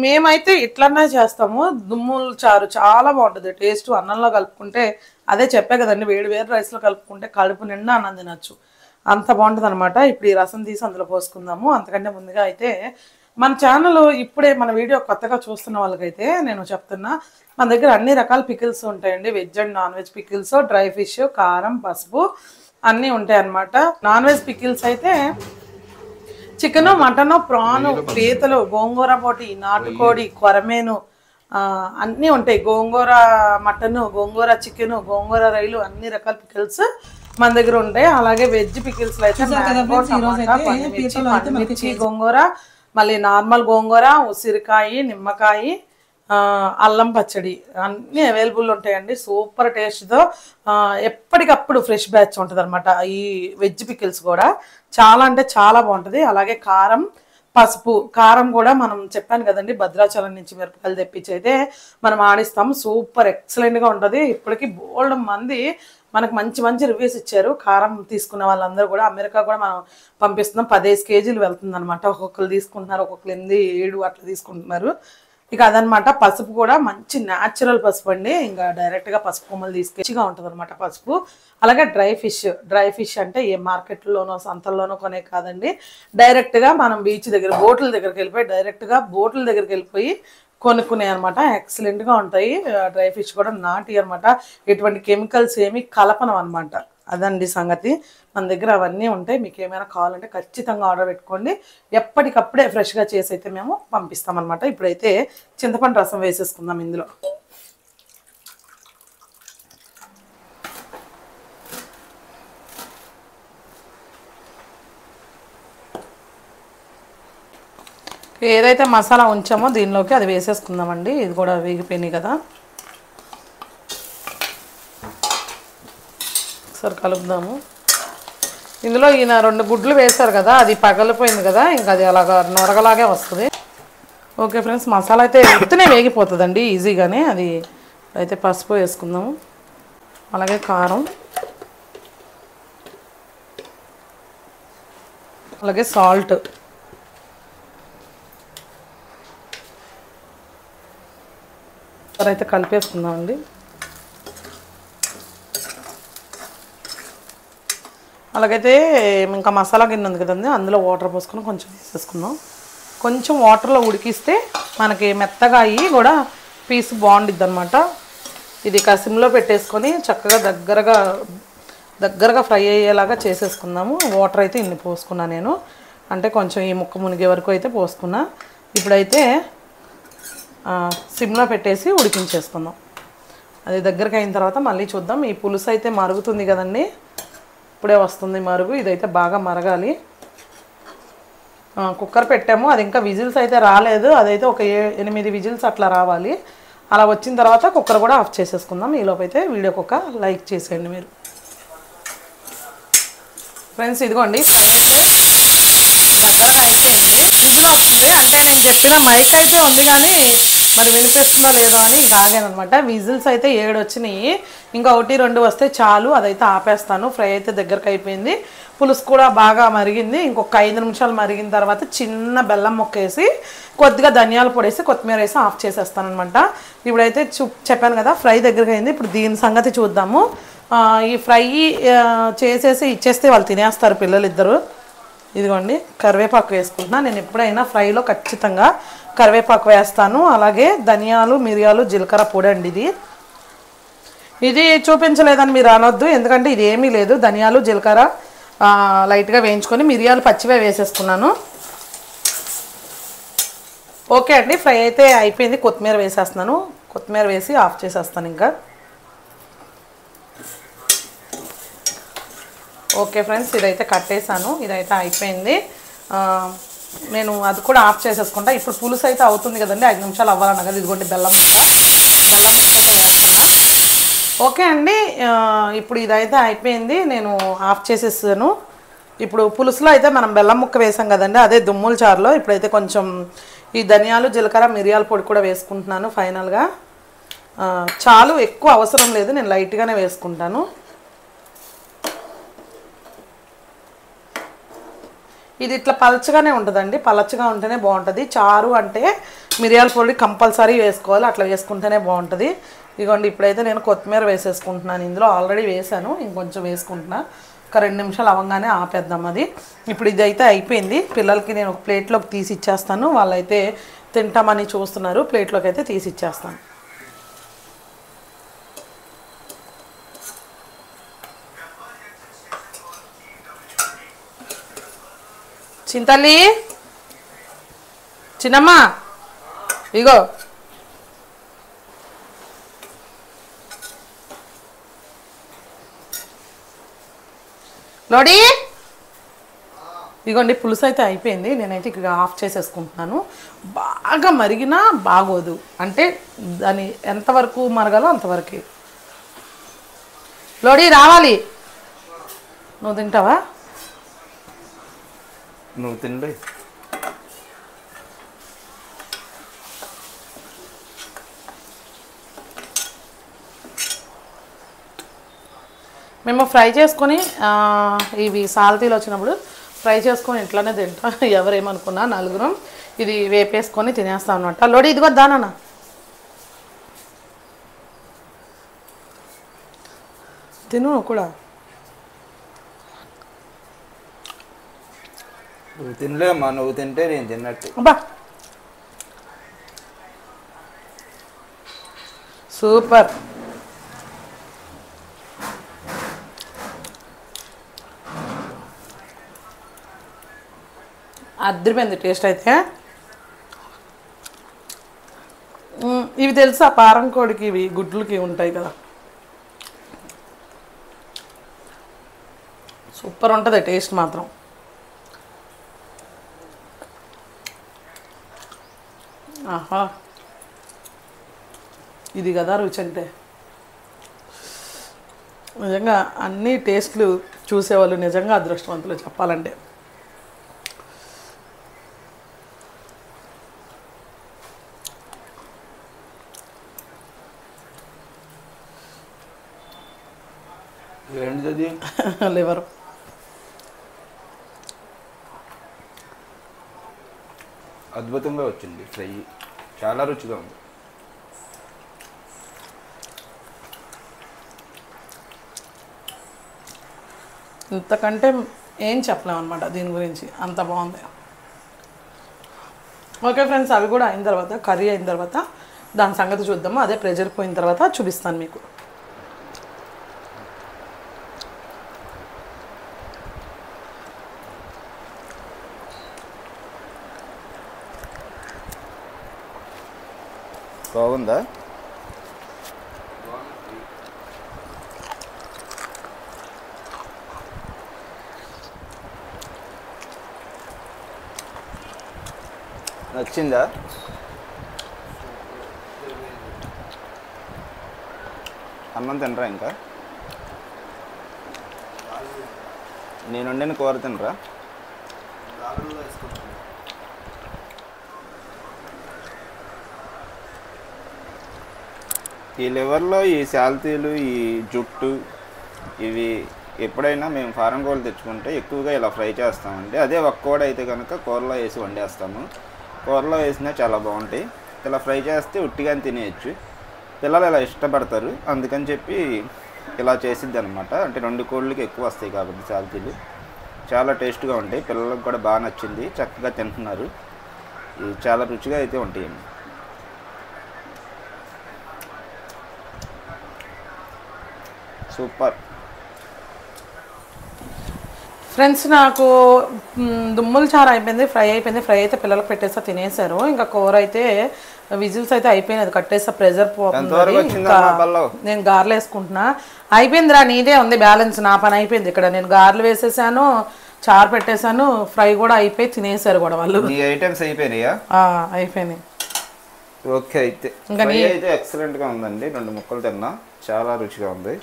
మేమైతే ఇట్లనే చేస్తాము. దుమ్ముల చారు చాలా బాగుంటుంది టేస్ట్. అన్నంలో కలుపుకుంటే అదే చెప్పే కదండి, వేడి వేడి రైస్లో కలుపుకుంటే కడుపు నిండా అన్నం తినచ్చు, అంత బాగుంటుంది అనమాట. ఇప్పుడు ఈ రసం తీసి అందులో పోసుకుందాము. అంతకంటే ముందుగా అయితే మన ఛానల్ ఇప్పుడే మన వీడియో కొత్తగా చూస్తున్న వాళ్ళకైతే నేను చెప్తున్నా, మన దగ్గర అన్ని రకాల పికిల్స్ ఉంటాయండి. Veg and non veg pickles, dry fish, కారం, పసుపు అన్నీ ఉంటాయి అన్నమాట. నాన్ వెజ్ పికిల్స్ అయితే చికెను, మటను, ప్రాను, పీతలు, గోంగూర పోటీ, నాటుకోడి, కొరమేను అన్నీ ఉంటాయి. గోంగూర మటను, గోంగూర చికెను, గోంగూర రైలు అన్ని రకాల పికిల్స్ మన దగ్గర ఉంటాయి. అలాగే వెజ్ పికిల్స్ లో అయితే మిర్చి, గోంగూర, మళ్ళీ నార్మల్ గోంగూర, ఉసిరికాయ, నిమ్మకాయ, అల్లం పచ్చడి అన్నీ అవైలబుల్ ఉంటాయండి. సూపర్ టేస్ట్తో ఎప్పటికప్పుడు ఫ్రెష్ బ్యాచ్ ఉంటుంది అనమాట. ఈ వెజ్ పికిల్స్ కూడా చాలా అంటే చాలా బాగుంటుంది. అలాగే కారం, పసుపు. కారం కూడా మనం చెప్పాను కదండి, భద్రాచలం నుంచి మిరపకాయలు తెప్పించి అయితే మనం ఆడిస్తాం. సూపర్ ఎక్సలెంట్గా ఉంటుంది. ఇప్పటికీ బోల్డ్ మంది మనకు మంచి మంచి రివ్యూస్ ఇచ్చారు. కారం తీసుకున్న వాళ్ళందరూ కూడా. అమెరికా కూడా మనం పంపిస్తున్నాం. 15 కేజీలు వెళ్తుంది అనమాట. ఒక్కొక్కరు తీసుకుంటున్నారు, ఒక్కొక్కరు 8, 7 అట్లా తీసుకుంటున్నారు. ఇక అదనమాట. పసుపు కూడా మంచి న్యాచురల్ పసుపు అండి. ఇంకా డైరెక్ట్గా పసుపు కొమ్మలు తీసుకెచ్చిగా ఉంటుంది అనమాట పసుపు. అలాగే డ్రై ఫిష్ అంటే ఏ మార్కెట్లోనో సంతల్లోనో కొనే కాదండి, డైరెక్ట్గా మనం బీచ్ దగ్గర బోట్ల దగ్గరికి వెళ్ళిపోయి డైరెక్ట్గా బోట్ల దగ్గరికి వెళ్ళిపోయి కొనుక్కునే అనమాట. ఎక్సలెంట్గా ఉంటాయి. డ్రై ఫిష్ కూడా నాటి అనమాట. ఎటువంటి కెమికల్స్ ఏమి కలపనం అనమాట. అదండి సంగతి. మన దగ్గర అవన్నీ ఉంటాయి. మీకు ఏమైనా కావాలంటే ఖచ్చితంగా ఆర్డర్ పెట్టుకోండి. ఎప్పటికప్పుడే ఫ్రెష్గా చేసి అయితే మేము పంపిస్తామన్నమాట. ఇప్పుడైతే చింతపండు రసం వేసేసుకుందాం ఇందులో. ఏదైతే మసాలా ఉంచామో దీనిలోకి అది వేసేసుకుందామండి. ఇది కూడా వేగిపోయినాయి కదా, ఒకసారి కలుపుదాము. ఇందులో ఈయన 2 గుడ్లు వేశారు కదా, అది పగలిపోయింది కదా, ఇంకా అది అలాగా నొరగలాగే వస్తుంది. ఓకే ఫ్రెండ్స్, మసాలా అయితే ఉత్తినే వేగిపోతుందండి ఈజీగానే. అది అయితే పసుపు వేసుకుందాము, అలాగే కారం, అలాగే సాల్ట్. అయితే కలిపేసుకుందామండి. అలాగైతే ఇంకా మసాలా గిన్నె ఉంది కదండి, అందులో వాటర్ పోసుకొని కొంచెం వేసేసుకుందాం. కొంచెం వాటర్లో ఉడికిస్తే మనకి మెత్తగా అయ్యి కూడా పీస్ బాగుండిద్ది అనమాట. ఇది సిమ్లో పెట్టేసుకొని చక్కగా దగ్గరగా ఫ్రై అయ్యేలాగా చేసేసుకుందాము. వాటర్ అయితే ఇన్ని పోసుకున్నా నేను, అంటే కొంచెం ఈ ముక్క మునిగే వరకు అయితే పోసుకున్నా. ఇప్పుడైతే సిమ్లో పెట్టేసి ఉడికించేసుకుందాం. అది దగ్గరికి అయిన తర్వాత మళ్ళీ చూద్దాం. ఈ పులుసు అయితే మరుగుతుంది కదండి, ఇప్పుడే వస్తుంది మరుగు. ఇదైతే బాగా మరగాలి. కుక్కర్ పెట్టాము, అది ఇంకా విజిల్స్ అయితే రాలేదు. అదైతే ఒక 8 విజిల్స్ అట్లా రావాలి. అలా వచ్చిన తర్వాత కుక్కర్ కూడా ఆఫ్ చేసేసుకుందాం. ఈలోపైతే వీడియోకి ఒక లైక్ చేసేయండి మీరు ఫ్రెండ్స్. ఇదిగోండి ఫ్రై అయితే దగ్గరగా అయిపోయింది. విజిల్ వస్తుంది అంటే నేను చెప్పిన మైక్ అయితే ఉంది కానీ మరి వినిపిస్తుందో లేదో అని ఇంకా ఆగాను అనమాట. విజిల్స్ అయితే 7 వచ్చినాయి, ఇంకా 1, 2 వస్తే చాలు. అదైతే ఆపేస్తాను. ఫ్రై అయితే దగ్గరకు అయిపోయింది. పులుసు కూడా బాగా మరిగింది. ఇంకొక 5 నిమిషాలు మరిగిన తర్వాత చిన్న బెల్లం ముక్క వేసి కొద్దిగా ధనియాల పొడి వేసి కొత్తిమీర వేసి ఆఫ్ చేసేస్తాను అనమాట. ఇప్పుడైతే చెప్పాను కదా ఫ్రై దగ్గరకు అయింది. ఇప్పుడు దీని సంగతి చూద్దాము. ఈ ఫ్రై చేసేసి ఇచ్చేస్తే వాళ్ళు తినేస్తారు పిల్లలు ఇద్దరు. ఇదిగోండి కరివేపాకు వేసుకుంటున్నా. నేను ఎప్పుడైనా ఫ్రైలో ఖచ్చితంగా కరివేపాకు వేస్తాను. అలాగే ధనియాలు, మిరియాలు, జీలకర్ర పొడి అండి. ఇది చూపించలేదని మీరు అనొద్దు, ఎందుకంటే ఇది ఏమీ లేదు. ధనియాలు, జీలకర్ర లైట్గా వేయించుకొని మిరియాలు పచ్చివే వేసేసుకున్నాను. ఓకే అండి, ఫ్రై అయితే అయిపోయింది. కొత్తిమీర వేసేస్తున్నాను. కొత్తిమీర వేసి ఆఫ్ చేసేస్తాను ఇంకా. ఓకే ఫ్రెండ్స్, ఇదైతే కట్టేసాను. ఇదైతే అయిపోయింది. నేను అది కూడా ఆఫ్ చేసేసుకుంటా. ఇప్పుడు పులుసు అయితే అవుతుంది కదండి, 5 నిమిషాలు అవ్వాలన్న కదా. ఇదిగోండి బెల్లం ముక్క అయితే వేస్తున్నా. ఓకే అండి, ఇప్పుడు ఇదైతే అయిపోయింది. నేను ఆఫ్ చేసేసాను. ఇప్పుడు పులుసులో అయితే మనం బెల్లం ముక్క వేసాం కదండి, అదే దుమ్ముల చారులో ఇప్పుడైతే కొంచెం ఈ ధనియాలు జీలకర్ర మిరియాల పొడి కూడా వేసుకుంటున్నాను ఫైనల్గా. చాలు, ఎక్కువ అవసరం లేదు, నేను లైట్గానే వేసుకుంటాను. ఇది ఇట్లా పలచగానే ఉంటుందండి, పలచగా ఉంటేనే బాగుంటుంది. చారు అంటే మిరియాల పొడి కంపల్సరీ వేసుకోవాలి, అట్లా వేసుకుంటేనే బాగుంటుంది. ఇదిగోండి ఇప్పుడైతే నేను కొత్తిమీర వేసేసుకుంటున్నాను. ఇందులో ఆల్రెడీ వేసాను, ఇంకొంచెం వేసుకుంటున్నా. ఒక 2 నిమిషాలు అవ్వగానే ఆపేద్దాం అది. ఇప్పుడు ఇదైతే అయిపోయింది. పిల్లలకి నేను ఒక ప్లేట్లోకి తీసి ఇచ్చేస్తాను. వాళ్ళైతే తింటామని చూస్తున్నారు, ప్లేట్లోకి అయితే తీసి ఇచ్చేస్తాను. చింతల్లి, చిన్నమ్మ, ఇగో లోడీ, ఇగోండి పులుసు అయితే అయిపోయింది. నేనైతే ఇక ఆఫ్ చేసేసుకుంటున్నాను. బాగా మరిగినా బాగోదు, అంటే దాని ఎంతవరకు మరగాలో అంతవరకు. లోడీ రావాలి, నువ్వు తింటావా? నువ్వు తిండి. మేము ఫ్రై చేసుకొని ఇవి సాల్తీలు వచ్చినప్పుడు ఫ్రై చేసుకొని ఇంట్లోనే తింటాం. ఎవరేమనుకున్నా నలుగురం ఇది వేపేసుకొని తినేస్తాం అనమాట. లోడి ఇదిగో దానా తిను కూడా. నువ్వు తినలేమ్మా, నువ్వు తింటే నేను తిన్నట్టు. అబ్బా సూపర్. అద్దరిపోయింది టేస్ట్ అయితే. ఇవి తెలుసా పారం కోడికి ఇవి గుడ్లకి ఉంటాయి కదా, సూపర్ ఉంటుంది టేస్ట్ మాత్రం. ఆహా, ఇది కదా రుచి అంటే. నిజంగా అన్ని టేస్ట్లు చూసేవాళ్ళు నిజంగా అదృష్టవంతులు చెప్పాలంటే. ఏంటిది? లివర్. అద్భుతంగా వచ్చింది ఫ్రై, చాలా రుచిగా ఉంది. ఇంతకంటే ఏం చెప్పలేము అనమాట దీని గురించి, అంత బాగుంది. ఓకే ఫ్రెండ్స్, అవి కూడా అయిన తర్వాత కర్రీ అయిన తర్వాత దాని సంగతి చూద్దాము. అదే ప్రెజర్ పోయిన తర్వాత చూపిస్తాను మీకు. బాగుందా? నచ్చిందా? అన్నం తినరా ఇంకా? నేను వండిన కూర తినరా? ఈ లివర్లో ఈ శాల్తీలు, ఈ జుట్టు, ఇవి ఎప్పుడైనా మేము ఫారం కోళ్ళు తెచ్చుకుంటే ఎక్కువగా ఇలా ఫ్రై చేస్తామండి. అదే ఒక్క కోడి అయితే కనుక కూరలో వేసి వండేస్తాము. కూరలో వేసినా చాలా బాగుంటాయి. ఇలా ఫ్రై చేస్తే ఉట్టిగానే తినేయచ్చు. పిల్లలు ఇలా ఇష్టపడతారు, అందుకని చెప్పి ఇలా చేసిద్ది అనమాట. అంటే 2 కోళ్ళకి ఎక్కువ వస్తాయి కాబట్టి శాల్తీలు చాలా టేస్ట్గా ఉంటాయి. పిల్లలకు కూడా బాగా నచ్చింది, చక్కగా తింటున్నారు. ఇవి చాలా రుచిగా అయితే ఉంటాయండి. సూపర్ ఫ్రెండ్స్, నాకు దుమ్ముల చారు అయిపోయింది, ఫ్రై అయిపోయింది. ఫ్రై అయితే పిల్లలకు పెట్టేస్తా, తినేసారు. ఇంకా కూర అయితే విజిల్స్ అయితే అయిపోయినది, కట్టేస్తా. ప్రెజర్ పోతుంది. ఇంకా నేను గారెలు వేసుకుంటున్నా. అయిపోయిందిరా, నీదే ఉంది బ్యాలెన్స్. నా పని అయిపోయింది ఇక్కడ. నేను గారెలు వేసేసాను, చారు పెట్టేశాను, ఫ్రై కూడా అయిపోయి తినేసారు కూడా వాళ్ళు. ఐటమ్స్ అయిపోయినాయా? అయిపోయినాయి. ఓకే అయితే ఫ్రై అయితే ఎక్సలెంట్ గా ఉందండి. 2 ముక్కలు తిన్నా, చాలా రుచిగా ఉంది.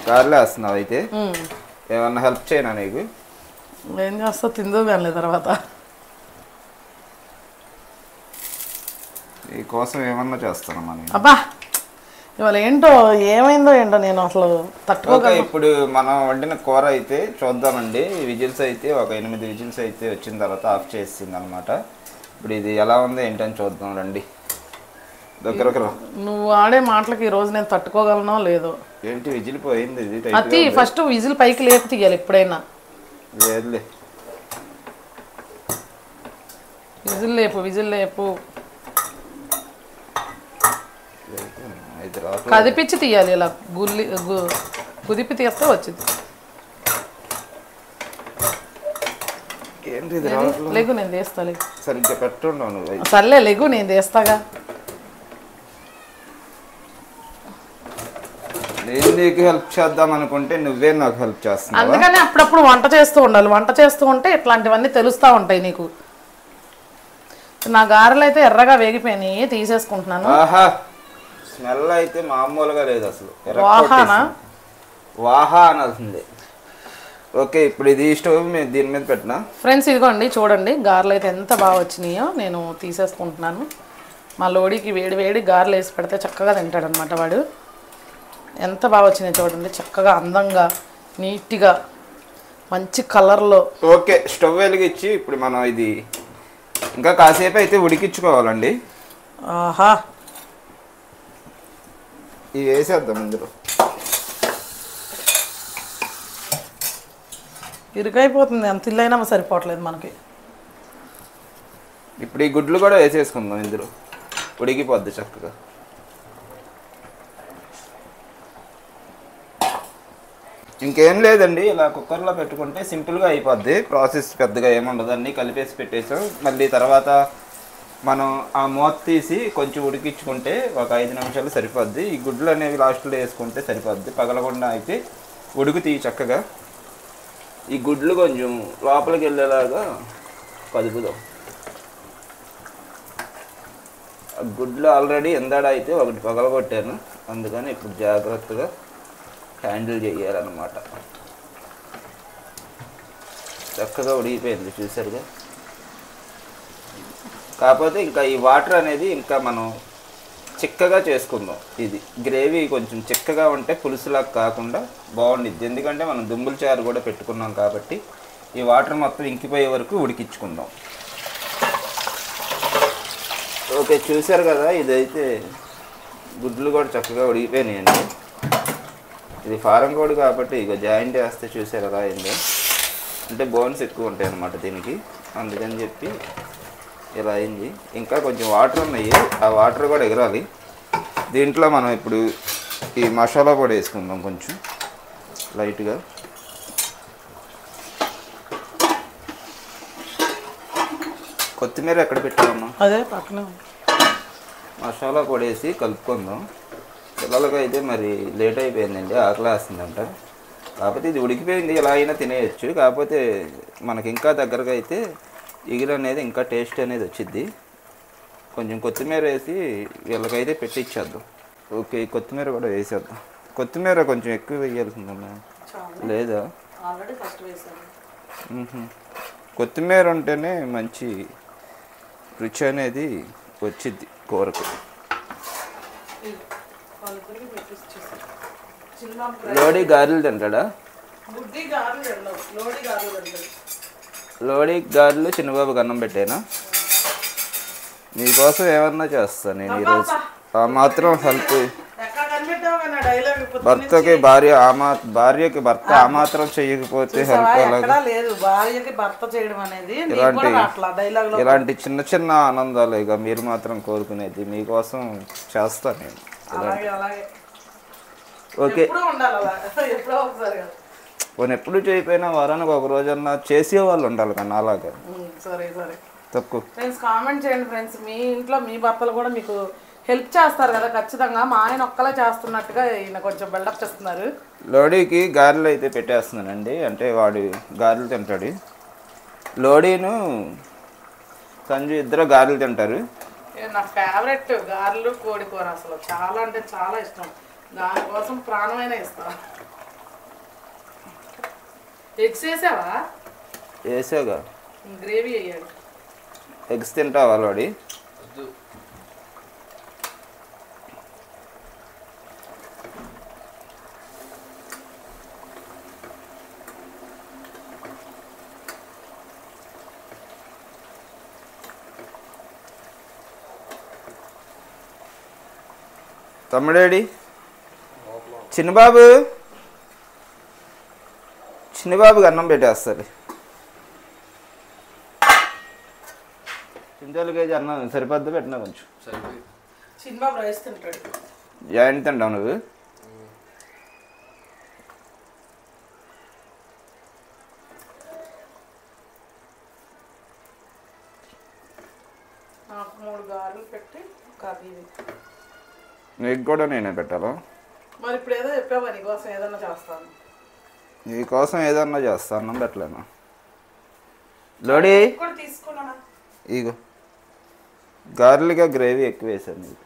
గారెలు వేస్తున్నావు అయితే, ఏమన్నా హెల్ప్ చేయనా నీకు? ఏం చేస్తావు, తిందో కానీ తర్వాత. ఈ కోసం ఏమన్నా చేస్తానమ్మా నేను. అబ్బా ఇవాళ ఏంటో ఏమైందో ఏంటో నేను అసలు తట్టుకోగా. ఇప్పుడు మనం వండిన కూర అయితే చూద్దామండి. విజిల్స్ అయితే ఒక 8 విజిల్స్ అయితే వచ్చిన తర్వాత ఆఫ్ చేసింది అనమాట. ఇప్పుడు ఇది ఎలా ఉందో ఏంటని చూద్దాం రండి. దగ్గరకు రా. నువ్వు ఆడే మాటలకి ఈ రోజు నేను తట్టుకోగలనో లేదో. ఏంటి విజిల్ పోయింది? ఇది అతి ఫస్ట్ విజిల్ పైకి లేపు తీయాలి ఎప్పుడైనా. లేదులే, విజిల్ లేపు కదిపించి తీయాలి. ఇలా కుదిపి తీస్తే వచ్చింది. ఏంటి లెగు నేను తీస్తా. సరిగ్గా పెట్టుండవు. సర్లే లెగు నేను తీస్తాగా. నేను నీకు హెల్ప్ చేద్దాం అనుకుంటే నువ్వే నాకు హెల్ప్ చేస్తున్నావు. అందుకని అప్పుడప్పుడు వంట చేస్తూ ఉండాలి. వంట చేస్తూ ఉంటే ఇట్లాంటివన్నీ తెలుస్తూ ఉంటాయి నీకు. నా గారెలు అయితే ఎర్రగా వేగిపోయినాయి, తీసేసుకుంటున్నాను. ఆహా, స్మెల్ అయితే మామూలుగా లేదు అసలు. వాహా అనాల్సిందే. ఓకే, ఇప్పుడు ఇది స్టవ్ మీద దీని మీద పెట్టినా. ఫ్రెండ్స్ ఇదిగోండి చూడండి, గారెలు అయితే ఎంత బాగా వచ్చినాయో నేను తీసేసుకుంటున్నాను. మా లోడికి వేడి వేడి గారెలు వేసి పెడితే చక్కగా తింటాడనమాట వాడు. ఎంత బాగా వచ్చినాయి చూడండి, చక్కగా అందంగా నీట్గా మంచి కలర్లో. ఓకే, స్టవ్ వెలిగించి ఇప్పుడు మనం ఇది ఇంకా కాసేపు అయితే ఉడికించుకోవాలండి. ఆహా, ఇవి వేసేద్దాం ఇందులో. ఇరుకైపోతుంది, ఎంత ఇల్లైనా సరిపోవట్లేదు మనకి. ఇప్పుడు ఈ గుడ్లు కూడా వేసేసుకుందాం ఇందులో, ఉడికిపోద్ది చక్కగా. ఇంకేం లేదండి, ఇలా కుక్కర్లో పెట్టుకుంటే సింపుల్గా అయిపోద్ది. ప్రాసెస్ పెద్దగా ఏముండదు, అన్నీ కలిపేసి పెట్టేసాం. మళ్ళీ తర్వాత మనం ఆ మూత తీసి కొంచెం ఉడికించుకుంటే ఒక 5 నిమిషాలు సరిపోద్ది. ఈ గుడ్లు అనేవి లాస్ట్లో వేసుకుంటే సరిపోద్ది. పగలకుండా అయితే ఉడుకుతాయి చక్కగా. ఈ గుడ్లు కొంచెం లోపలికి వెళ్ళేలాగా కదుపుదాం. గుడ్లు ఆల్రెడీ ఎందాడ అయితే ఒకటి పగలగొట్టాను, అందుకని ఇప్పుడు జాగ్రత్తగా హ్యాండిల్ చేయాలన్నమాట. చక్కగా ఉడిగిపోయింది చూసారుగా. కాకపోతే ఇంకా ఈ వాటర్ అనేది ఇంకా మనం చిక్కగా చేసుకుందాం. ఇది గ్రేవీ కొంచెం చిక్కగా ఉంటే పులుసులాగా కాకుండా బాగుండిద్ది. ఎందుకంటే మనం దుంబుల చారు కూడా పెట్టుకున్నాం కాబట్టి ఈ వాటర్ మొత్తం ఇంకిపోయే వరకు ఉడికించుకుందాం. ఓకే, చూసారు కదా, ఇదైతే గుడ్లు కూడా చక్కగా ఉడిగిపోయినాయండి. ఇది ఫారం కోడి కాబట్టి ఇక జాయింట్ వేస్తే చూసారు ఎలా అయిందో. అంటే బోన్స్ ఎక్కువ ఉంటాయి అన్నమాట దీనికి, అందుకని చెప్పి ఇలా అయింది. ఇంకా కొంచెం వాటర్ ఉన్నాయి, ఆ వాటర్ కూడా ఎగరాలి. దీంట్లో మనం ఇప్పుడు ఈ మసాలా పొడి వేసుకుందాం కొంచెం లైట్గా. కొత్తిమీర ఎక్కడ పెట్టామమ్మా? అదే పక్కన. మసాలా పొడి వేసి కలుపుకుందాం. పిల్లలకి అయితే మరి లేట్ అయిపోయిందండి, ఆకలి వేస్తుందంట. కాకపోతే ఇది ఉడికిపోయింది, ఎలా అయినా తినేయచ్చు. కాకపోతే మనకి ఇంకా దగ్గరగా అయితే ఎగురు అనేది ఇంకా టేస్ట్ అనేది వచ్చింది. కొంచెం కొత్తిమీర వేసి వీళ్ళకైతే పెట్టిచ్చేద్దాం. ఓకే, కొత్తిమీర కూడా వేసేద్దాం. కొత్తిమీర కొంచెం ఎక్కువ వేయాల్సిందమ్మా, లేదా? కొత్తిమీర ఉంటేనే మంచి రుచి అనేది వచ్చింది కూరకు. లోడీ గారెలు తింటాడా? లోడీ గారెలు చిన్నబాబుకి అన్నం పెట్టానా? మీకోసం ఏమన్నా చేస్తాను నేను ఈరోజు. ఆ మాత్రం హెల్ప్. భర్తకి భార్య భార్యకి భర్త ఆ మాత్రం చేయకపోతే హెల్ప్ ఇలాంటి చిన్న చిన్న ఆనందాలు ఇక మీరు మాత్రం కోరుకునేది. మీకోసం చేస్తాను నేను. ఓకే, కొన్ని ఎప్పుడు చేయకపోయినా వారానికి ఒక రోజన్నా చేసే వాళ్ళు ఉండాలి కన్నా అలాగా. తక్కువ కామెంట్ చేయండి ఫ్రెండ్స్, మీ ఇంట్లో మీ భర్తలు కూడా మీకు హెల్ప్ చేస్తారు కదా ఖచ్చితంగా. మా ఆయన ఒక్కలే చేస్తున్నట్టుగా ఈయన కొంచెం బిల్డప్ చేస్తున్నారు. లోడీకి గారెలు అయితే పెట్టేస్తున్నానండి, అంటే వాడు గారెలు తింటాడు. లోడీను సంజు ఇద్దరు గారెలు తింటారు. నా ఫేవరెట్ గారెలు కోడి కూర అసలు చాలా అంటే చాలా ఇష్టం. దానికోసం ప్రాణమైన ఇస్తాను. ఎగ్స్ వేసావా? వేసాగా. గ్రేవీ వేయాలి. ఎగ్స్ తింటావా లోడి? తమ్ముడేడి? చిన్నబాబు చిన్నబాబుకి అన్నం పెట్టేస్తారు. చింతలు కేజీ అన్నం సరిపోద్దు, పెట్టినా కొంచెం. చిన్నబాబు రైస్ తింటాడు. జాయింట్ తింటావు నువ్వు? నాకు 3 గారెలు పెట్టి కర్రీ. నీకు కూడా నేనే పెట్టాలా? మరి ఇప్పుడు ఏదో చెప్పావా నీకోసం ఏదన్నా చేస్తాను. నీకోసం ఏదన్నా చేస్తా, అన్నం పెట్టలేనా? లోడి కూడా తీసుకున్నా. ఇగో గార్లిగా గ్రేవీ ఎక్కువ వేసాను నీకు.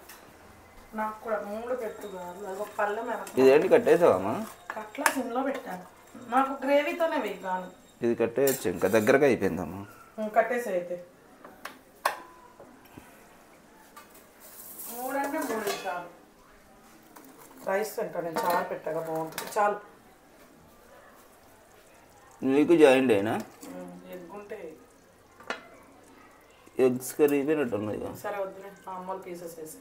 నాకు కూడా 3 పెట్టు గారెలు. ఒక పళ్ళెం ఇదేంటి కట్టేసావమ్మా? కట్లా సిమ్లో పెట్టాను. నాకు గ్రేవీతోనే వేయగాను. ఇది కట్టేయచ్చు, ఇంకా దగ్గరగా అయిపోయిందమ్మా. కట్టేసి అయితే 3 అంటే 3 చాలు. రైస్ తింటా నేను, చాలా పెట్టగా బాగుంటుంది. చాలు. నీకు జాయింట్ అయినా ఎగ్గుంటే ఎగ్స్ కర్రీ అయిపోయినట్టున్నాయి. సరే వద్దులే, మామూలు పీసెస్ వేసి.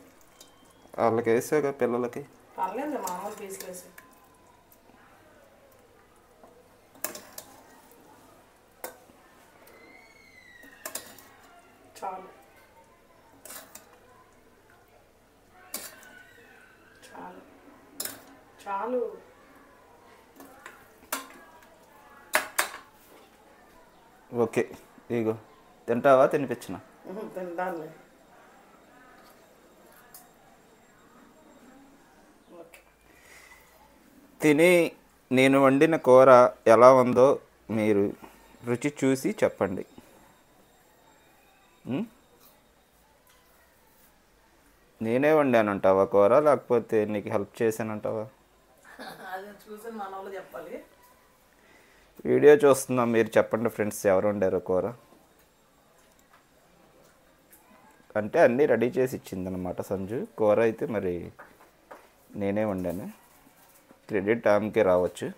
వాళ్ళకి వేసాక పిల్లలకి పర్లేదు, మామూలు పీసులు వేసి. చాలు చాలు చాలు. ఓకే. ఇగో తింటావా? తినిపించిన. తింటానులే. తిని నేను వండిన కూర ఎలా ఉందో మీరు రుచి చూసి చెప్పండి. నేనే వండానంటావా కూర, లేకపోతే నీకు హెల్ప్ చేశానంటావా? అది చూసి మన వాళ్ళు చెప్పాలి. వీడియో చూస్తున్నాం, మీరు చెప్పండి ఫ్రెండ్స్, ఎవరు వండారో కూర. అంటే అన్నీ రెడీ చేసి ఇచ్చిందనమాట సంజు. కూర అయితే మరి నేనే వండాను. క్రెడిట్ ఆమెకే రావచ్చు.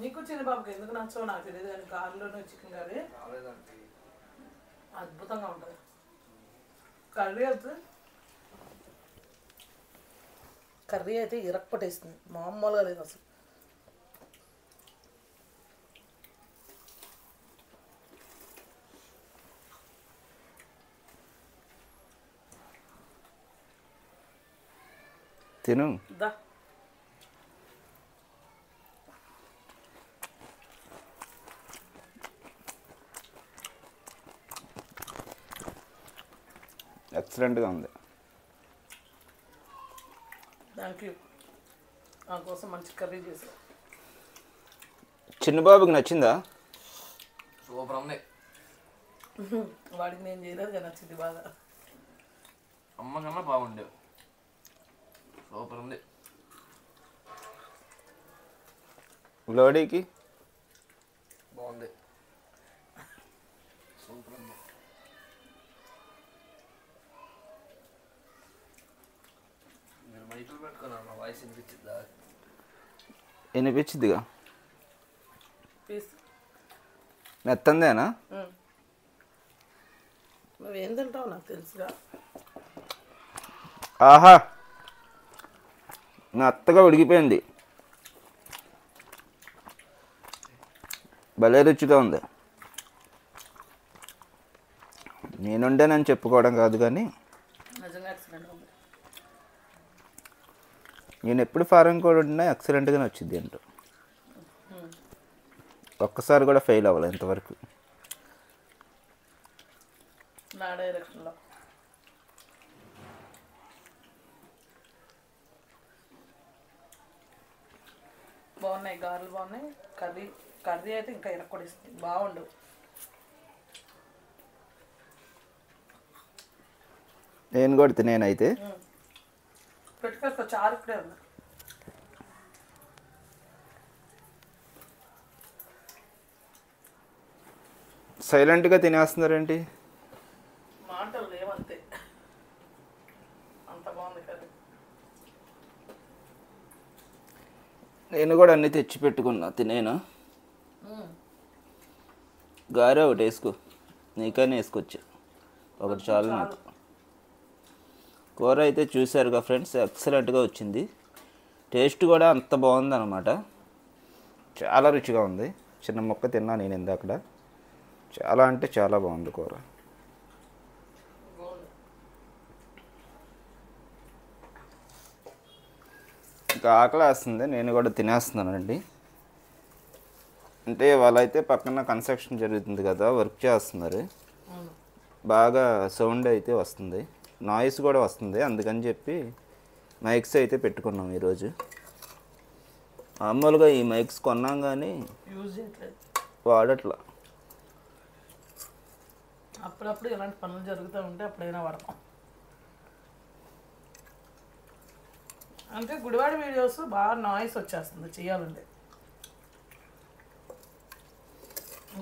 నీకు చిన్నబాబుకి ఎందుకు నచ్చో నాకు తెలియదు, కానీ గారెలోనే చికెన్ కర్రీ అద్భుతంగా ఉంటుంది. కర్రీ అయితే ఇరక్పట్టేస్తుంది, మామూలుగా లేదు అసలు. తిను. దా ఎక్సలెంట్గా ఉంది. Thank you. నా కోసం మంచి కర్రీ చేసా. చిన్నబాబుకి నచ్చిందా? సూపర్ ఉంది. వాడికి నేను చేయలేదు కదా, నచ్చింది బాగా. అమ్మ కన్నా బాగుండేవి. సూపర్ ఉంది. లోడీకి బాగుంది. సూపర్ ఉంది. మీరు మైకులు పెట్టుకున్నాను, నా వాయిస్ వినిపించిందా? వినిపించిద్దిగా. పీస్ మెత్తందేనా? నువ్వేం తింటావు నాకు తెలుసుగా. ఆహా, మెత్తగా ఉడికిపోయింది. భలే రుచిగా ఉంది. నేనుండేనని చెప్పుకోవడం కాదు, కానీ నిజంగా ఎక్సలెంట్ ఉంది. నేను ఎప్పుడు ఫారెన్ కూడా ఉండినా ఎక్సలెంట్గానే వచ్చింది ఏంటో. ఒక్కసారి కూడా ఫెయిల్ అవ్వాలి ఇంతవరకు నా డైరెక్షన్లో. బాగున్నాయి, గారెలు బాగున్నాయి. కర్రీ కర్రీ అయితే ఇంకా ఇరక్కొడిస్తుంది, బాగుండు. నేను కూడా తినేనైతే పెట్టుకోసుకో, చారు ఇప్పుడే ఉంది. సైలెంట్గా తినేస్తున్నారేంటి? మాటలు లేవంతే, అంత బాగుంది కర్రీ. నేను కూడా అన్నీ తెచ్చి పెట్టుకున్నా, తినేనా? గారె ఒకటి వేసుకో, నీకని వేసుకొచ్చా, ఒకటి చాలు నాకు. కూర అయితే చూసారుగా ఫ్రెండ్స్, ఎక్సలెంట్గా వచ్చింది. టేస్ట్ కూడా అంత బాగుంది అనమాట, చాలా రుచిగా ఉంది. చిన్న ముక్క తిన్నా నేను ఇందాకడ, చాలా అంటే చాలా బాగుంది కూర. ఇంకా ఆకలి వేస్తుంది, నేను కూడా తినేస్తున్నానండి. అంటే వాళ్ళైతే పక్కన కన్స్ట్రక్షన్ జరుగుతుంది కదా, వర్క్ చేస్తున్నారు, బాగా సౌండ్ అయితే వస్తుంది, నాయిస్ కూడా వస్తుంది. అందుకని చెప్పి మైక్స్ అయితే పెట్టుకున్నాం ఈరోజు. మామూలుగా ఈ మైక్స్ కొన్నాం కానీ యూజ్ చేయట్లేదు, వాడట్లా. అప్పుడప్పుడు ఇలాంటి పనులు జరుగుతూ ఉంటే అప్పుడైనా వాడతాం. అంటే గుడివాడ వీడియోస్ బాగా నాయిస్ వచ్చేస్తుంది చేయాలంటే.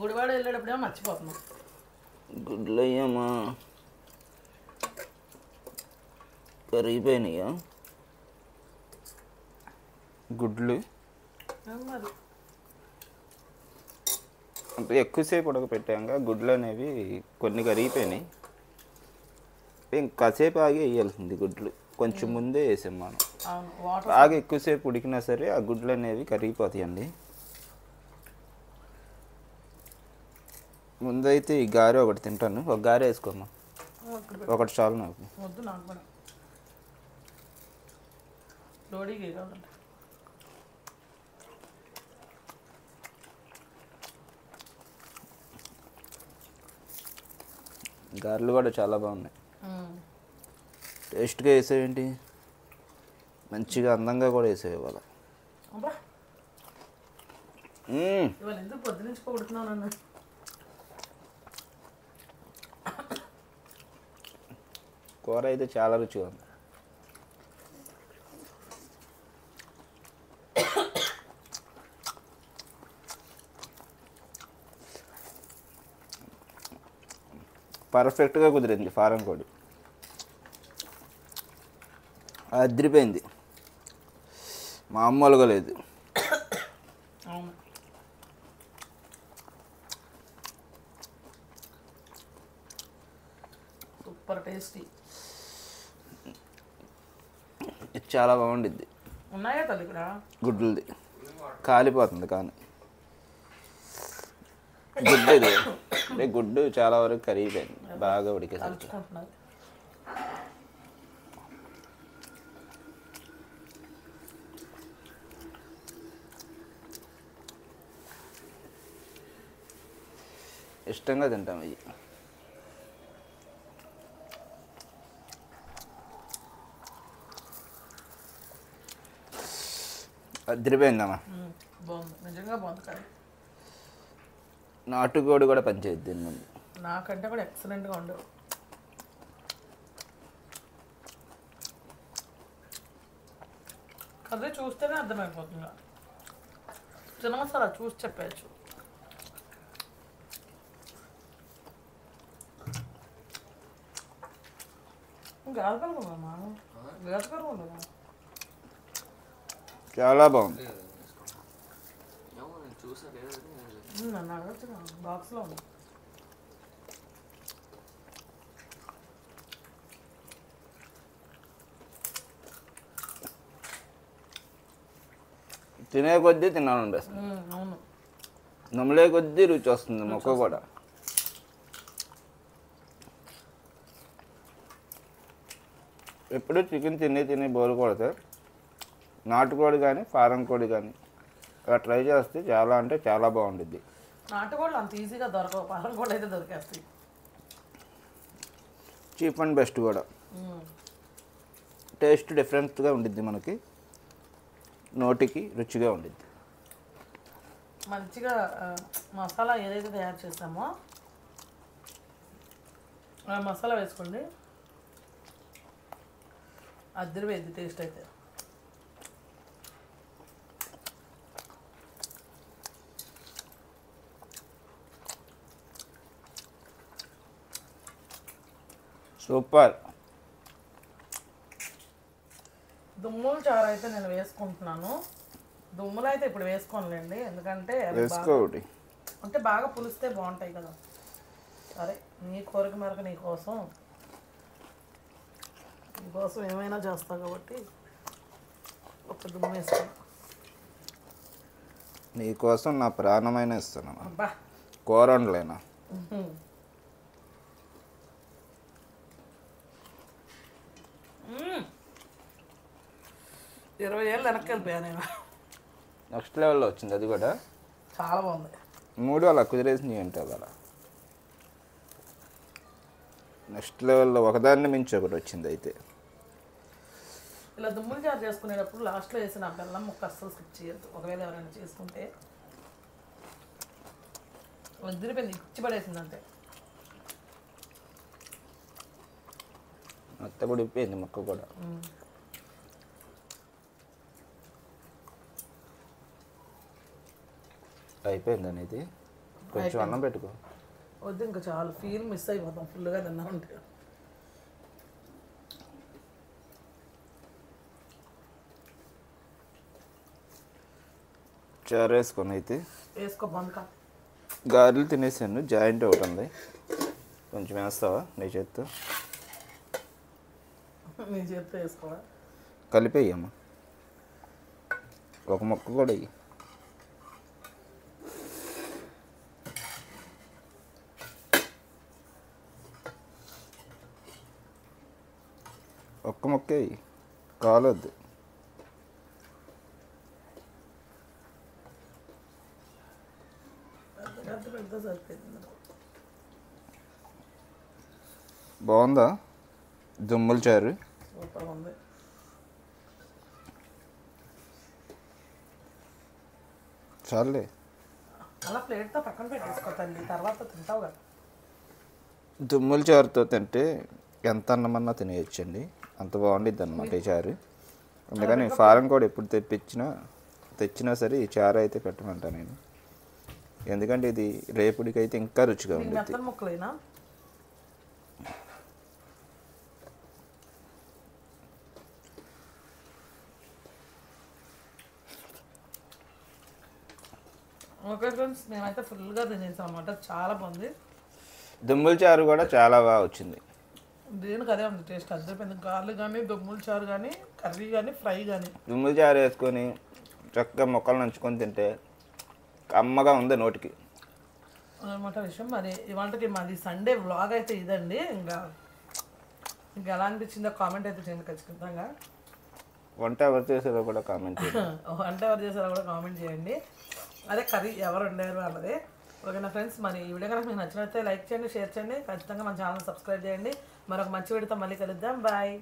గుడివాడ వెళ్ళేటప్పుడేమో మర్చిపోతున్నాం. గుడ్లు అయ్యామా కరిగిపోయినాయా గుడ్లు? మరి అంటే ఎక్కువసేపు ఉడకపెట్టాక గుడ్లు అనేవి కొన్ని కరిగిపోయినాయి. ఇంకాసేపు ఆగి వేయాల్సింది గుడ్లు, కొంచెం ముందే వేసాం మనం. అవును, వాటర్ బాగా ఎక్కువసేపు ఉడికినా సరే ఆ గుడ్లు అనేవి కరిగిపోతాయండి. ముందైతే ఈ గారె ఒకటి తింటాను, ఒక గారె వేసుకోమ్మా, ఒకటి చాలు నాకు. వద్దు నాకు కూడా, లోడీకి కావాలంటే. గారెలు కూడా చాలా బాగున్నాయి. టేస్ట్గా వేసేవేంటి, మంచిగా అందంగా కూడా వేసేవి ఇవాళ. అబ్బా ఇవాళ ఎందుకు పొద్దు నుంచి పొగుడుతున్నావు నన్ను? కూర అయితే చాలా రుచిగా ఉంది. పర్ఫెక్ట్గా కుదిరింది ఫారం కోడి, అదిరిపోయింది, మామూలుగా లేదు. అవును, సూపర్ టేస్టీ. ఇది చాలా బాగుండిద్ది. ఉన్నాయా తల్లి ఇక్కడ? గుడ్లది కాలిపోతుంది కానీ గుడ్డు ఇది, అంటే గుడ్డు చాలా వరకు కరిగిపోయింది బాగా ఉడికేసరికి. కలుచుకుంటున్నారు. ఇష్టంగా తింటాం ఇవి. అదిరిపోయిందమ్మా, బాగుంది, నిజంగా బాగుంది కర్రీ. నాటుకోడి కూడా పనిచేయద్దు దీని ముందు. నాకంటే కూడా ఎక్సలెంట్గా ఉండవు. కర్రీ చూస్తేనే అర్థమైపోతుంది, చిన్న మసాలా చూసి చెప్పచ్చు. గాజకరుమా గాజకరు ఉండదా? చాలా బాగుంది. ఏమో నేను చూసా లేదు, నన్ను అడగచ్చు, బాక్స్లో ఉంది. తినే కొద్దీ తినాలనిపిస్తుంది, అవును, నమ్మలే కొద్దీ రుచి వస్తుంది మొక్క కూడా. ఎప్పుడు చికెన్ తిని బోరు కొడితే నాటుకోడి కానీ ఫారం కోడి కానీ అలా ట్రై చేస్తే చాలా అంటే చాలా బాగుంటుంది. నాటుకోళ్ళు అంత ఈజీగా దొరకవు, పాలం కూడా అయితే దొరికేస్తాయి. చీప్ అండ్ బెస్ట్ కూడా, టేస్ట్ డిఫరెంట్గా ఉండిద్ది, మనకి నోటికి రుచిగా ఉండిద్ది. మంచిగా మసాలా ఏదైతే తయారు చేస్తామో ఆ మసాలా వేసుకోండి, అద్దరిపోయింది టేస్ట్ అయితే. సూపర్. దుమ్ముల చారు అయితే నేను వేసుకుంటున్నాను. దుమ్ములు అయితే ఇప్పుడు వేసుకోనులేండి, ఎందుకంటే అవి వేసుకోండి అంటే బాగా పులిస్తే బాగుంటాయి కదా. సరే, నీ కోరిక మేరకు నీకోసం ఏమైనా చేస్తావు కాబట్టి ఒక దుమ్ము వేస్తాను. నీకోసం నా ప్రాణమైన ఇస్తాను. అబ్బా, కూర వండలేనా? 20 ఏళ్ళు వెనక్కి వెళ్ళిపోయా నేను. నెక్స్ట్ లెవెల్లో వచ్చింది అది కూడా. చాలా బాగుంది. 3 అలా కుదిరేసింది ఏంటి అలా. నెక్స్ట్ లెవెల్లో ఒకదాన్ని మించి ఒకటి వచ్చింది. అయితే ఇలా దుమ్ములు చారు చేసుకునేటప్పుడు లాస్ట్లో వేసిన బెల్లం ముక్క అస్సలు స్కిప్ చేయొద్దు. ఒకవేళ ఎవరైనా చేసుకుంటే వదిలిపోయింది, ఇచ్చి పడేసింది అంతే. మొత్తం కూడా ఇప్పింది ముక్క కూడా. అయిపోయింది అనేది. కొంచెం అన్నం పెట్టుకో. వద్దు, ఇంకా చాలు. ఫీల్ మిస్ అయిపోతాం ఫుల్గా తిన్నా ఉంటే. చారు వేసుకొని అయితే వేసుకో బంక. గారెలు తినేసాను, జాయింట్ ఒకటి ఉంది. కొంచెం వేస్తావా నీ చేత్తో? నీ చేత్తో వేసుకోవా? కలిపేయమ్మా, ఒక మొక్క కూడా వెయ్యి. ఒక్క మొక్క వెయ్యి, కాలొద్దు. పెద్ద సరిపోయింది. బాగుందా దుమ్ముల చారు? సూపర్ ఉంది. చాలే. అలా ప్లేట్తో పక్కన పెట్టేసుకో తల్లి, తర్వాత తింటావు కదా. దుమ్ముల చారుతో తింటే ఎంత అన్నమన్నా తినేయచ్చండి, అంత బాగుండిద్ది అనమాట ఈ చారు. అందుకని ఫారం కూడా ఎప్పుడు తెచ్చినా సరే ఈ చారు అయితే పెట్టమంటా నేను. ఎందుకంటే ఇది రేపుడికి అయితే ఇంకా రుచిగా ఉంటుంది. మెత్తని ముక్కలేనా? ఓకే ఫ్రెండ్స్, మేమైతే ఫుల్గా తినేసాం అన్నమాట. చాలా బాగుంది. దుమ్ముల చారు కూడా చాలా బాగా వచ్చింది. దేనికి అదే ఉంది టేస్ట్. అద్దరిపోయింది. గార్లు కానీ, దుమ్ముల చారు కానీ, కర్రీ కానీ, ఫ్రై కానీ. దుమ్ముల చారు వేసుకొని చక్కగా మొక్కలు నంచుకొని తింటే కమ్మగా ఉంది నోటికి అనమాట విషయం. మరి ఇవాళకి మాది సండే వ్లాగ్ అయితే ఇదండి. ఇంకా ఎలా అనిపించిందో కామెంట్ అయితే చేయండి ఖచ్చితంగా. వంట ఎవరు చేసారో కూడా కామెంట్ చేయండి. వంట ఎవరు చేసారో కూడా కామెంట్ చేయండి. అదే కర్రీ ఎవరు వండారు అన్నది. ఓకేనా ఫ్రెండ్స్, మరి ఈ వీడియో కనుక మీకు నచ్చినట్లయితే లైక్ చేయండి, షేర్ చేయండి, ఖచ్చితంగా మన ఛానల్ సబ్స్క్రైబ్ చేయండి. మరొక మంచి వీడియోతో మళ్ళీ కలుద్దాం. బాయ్.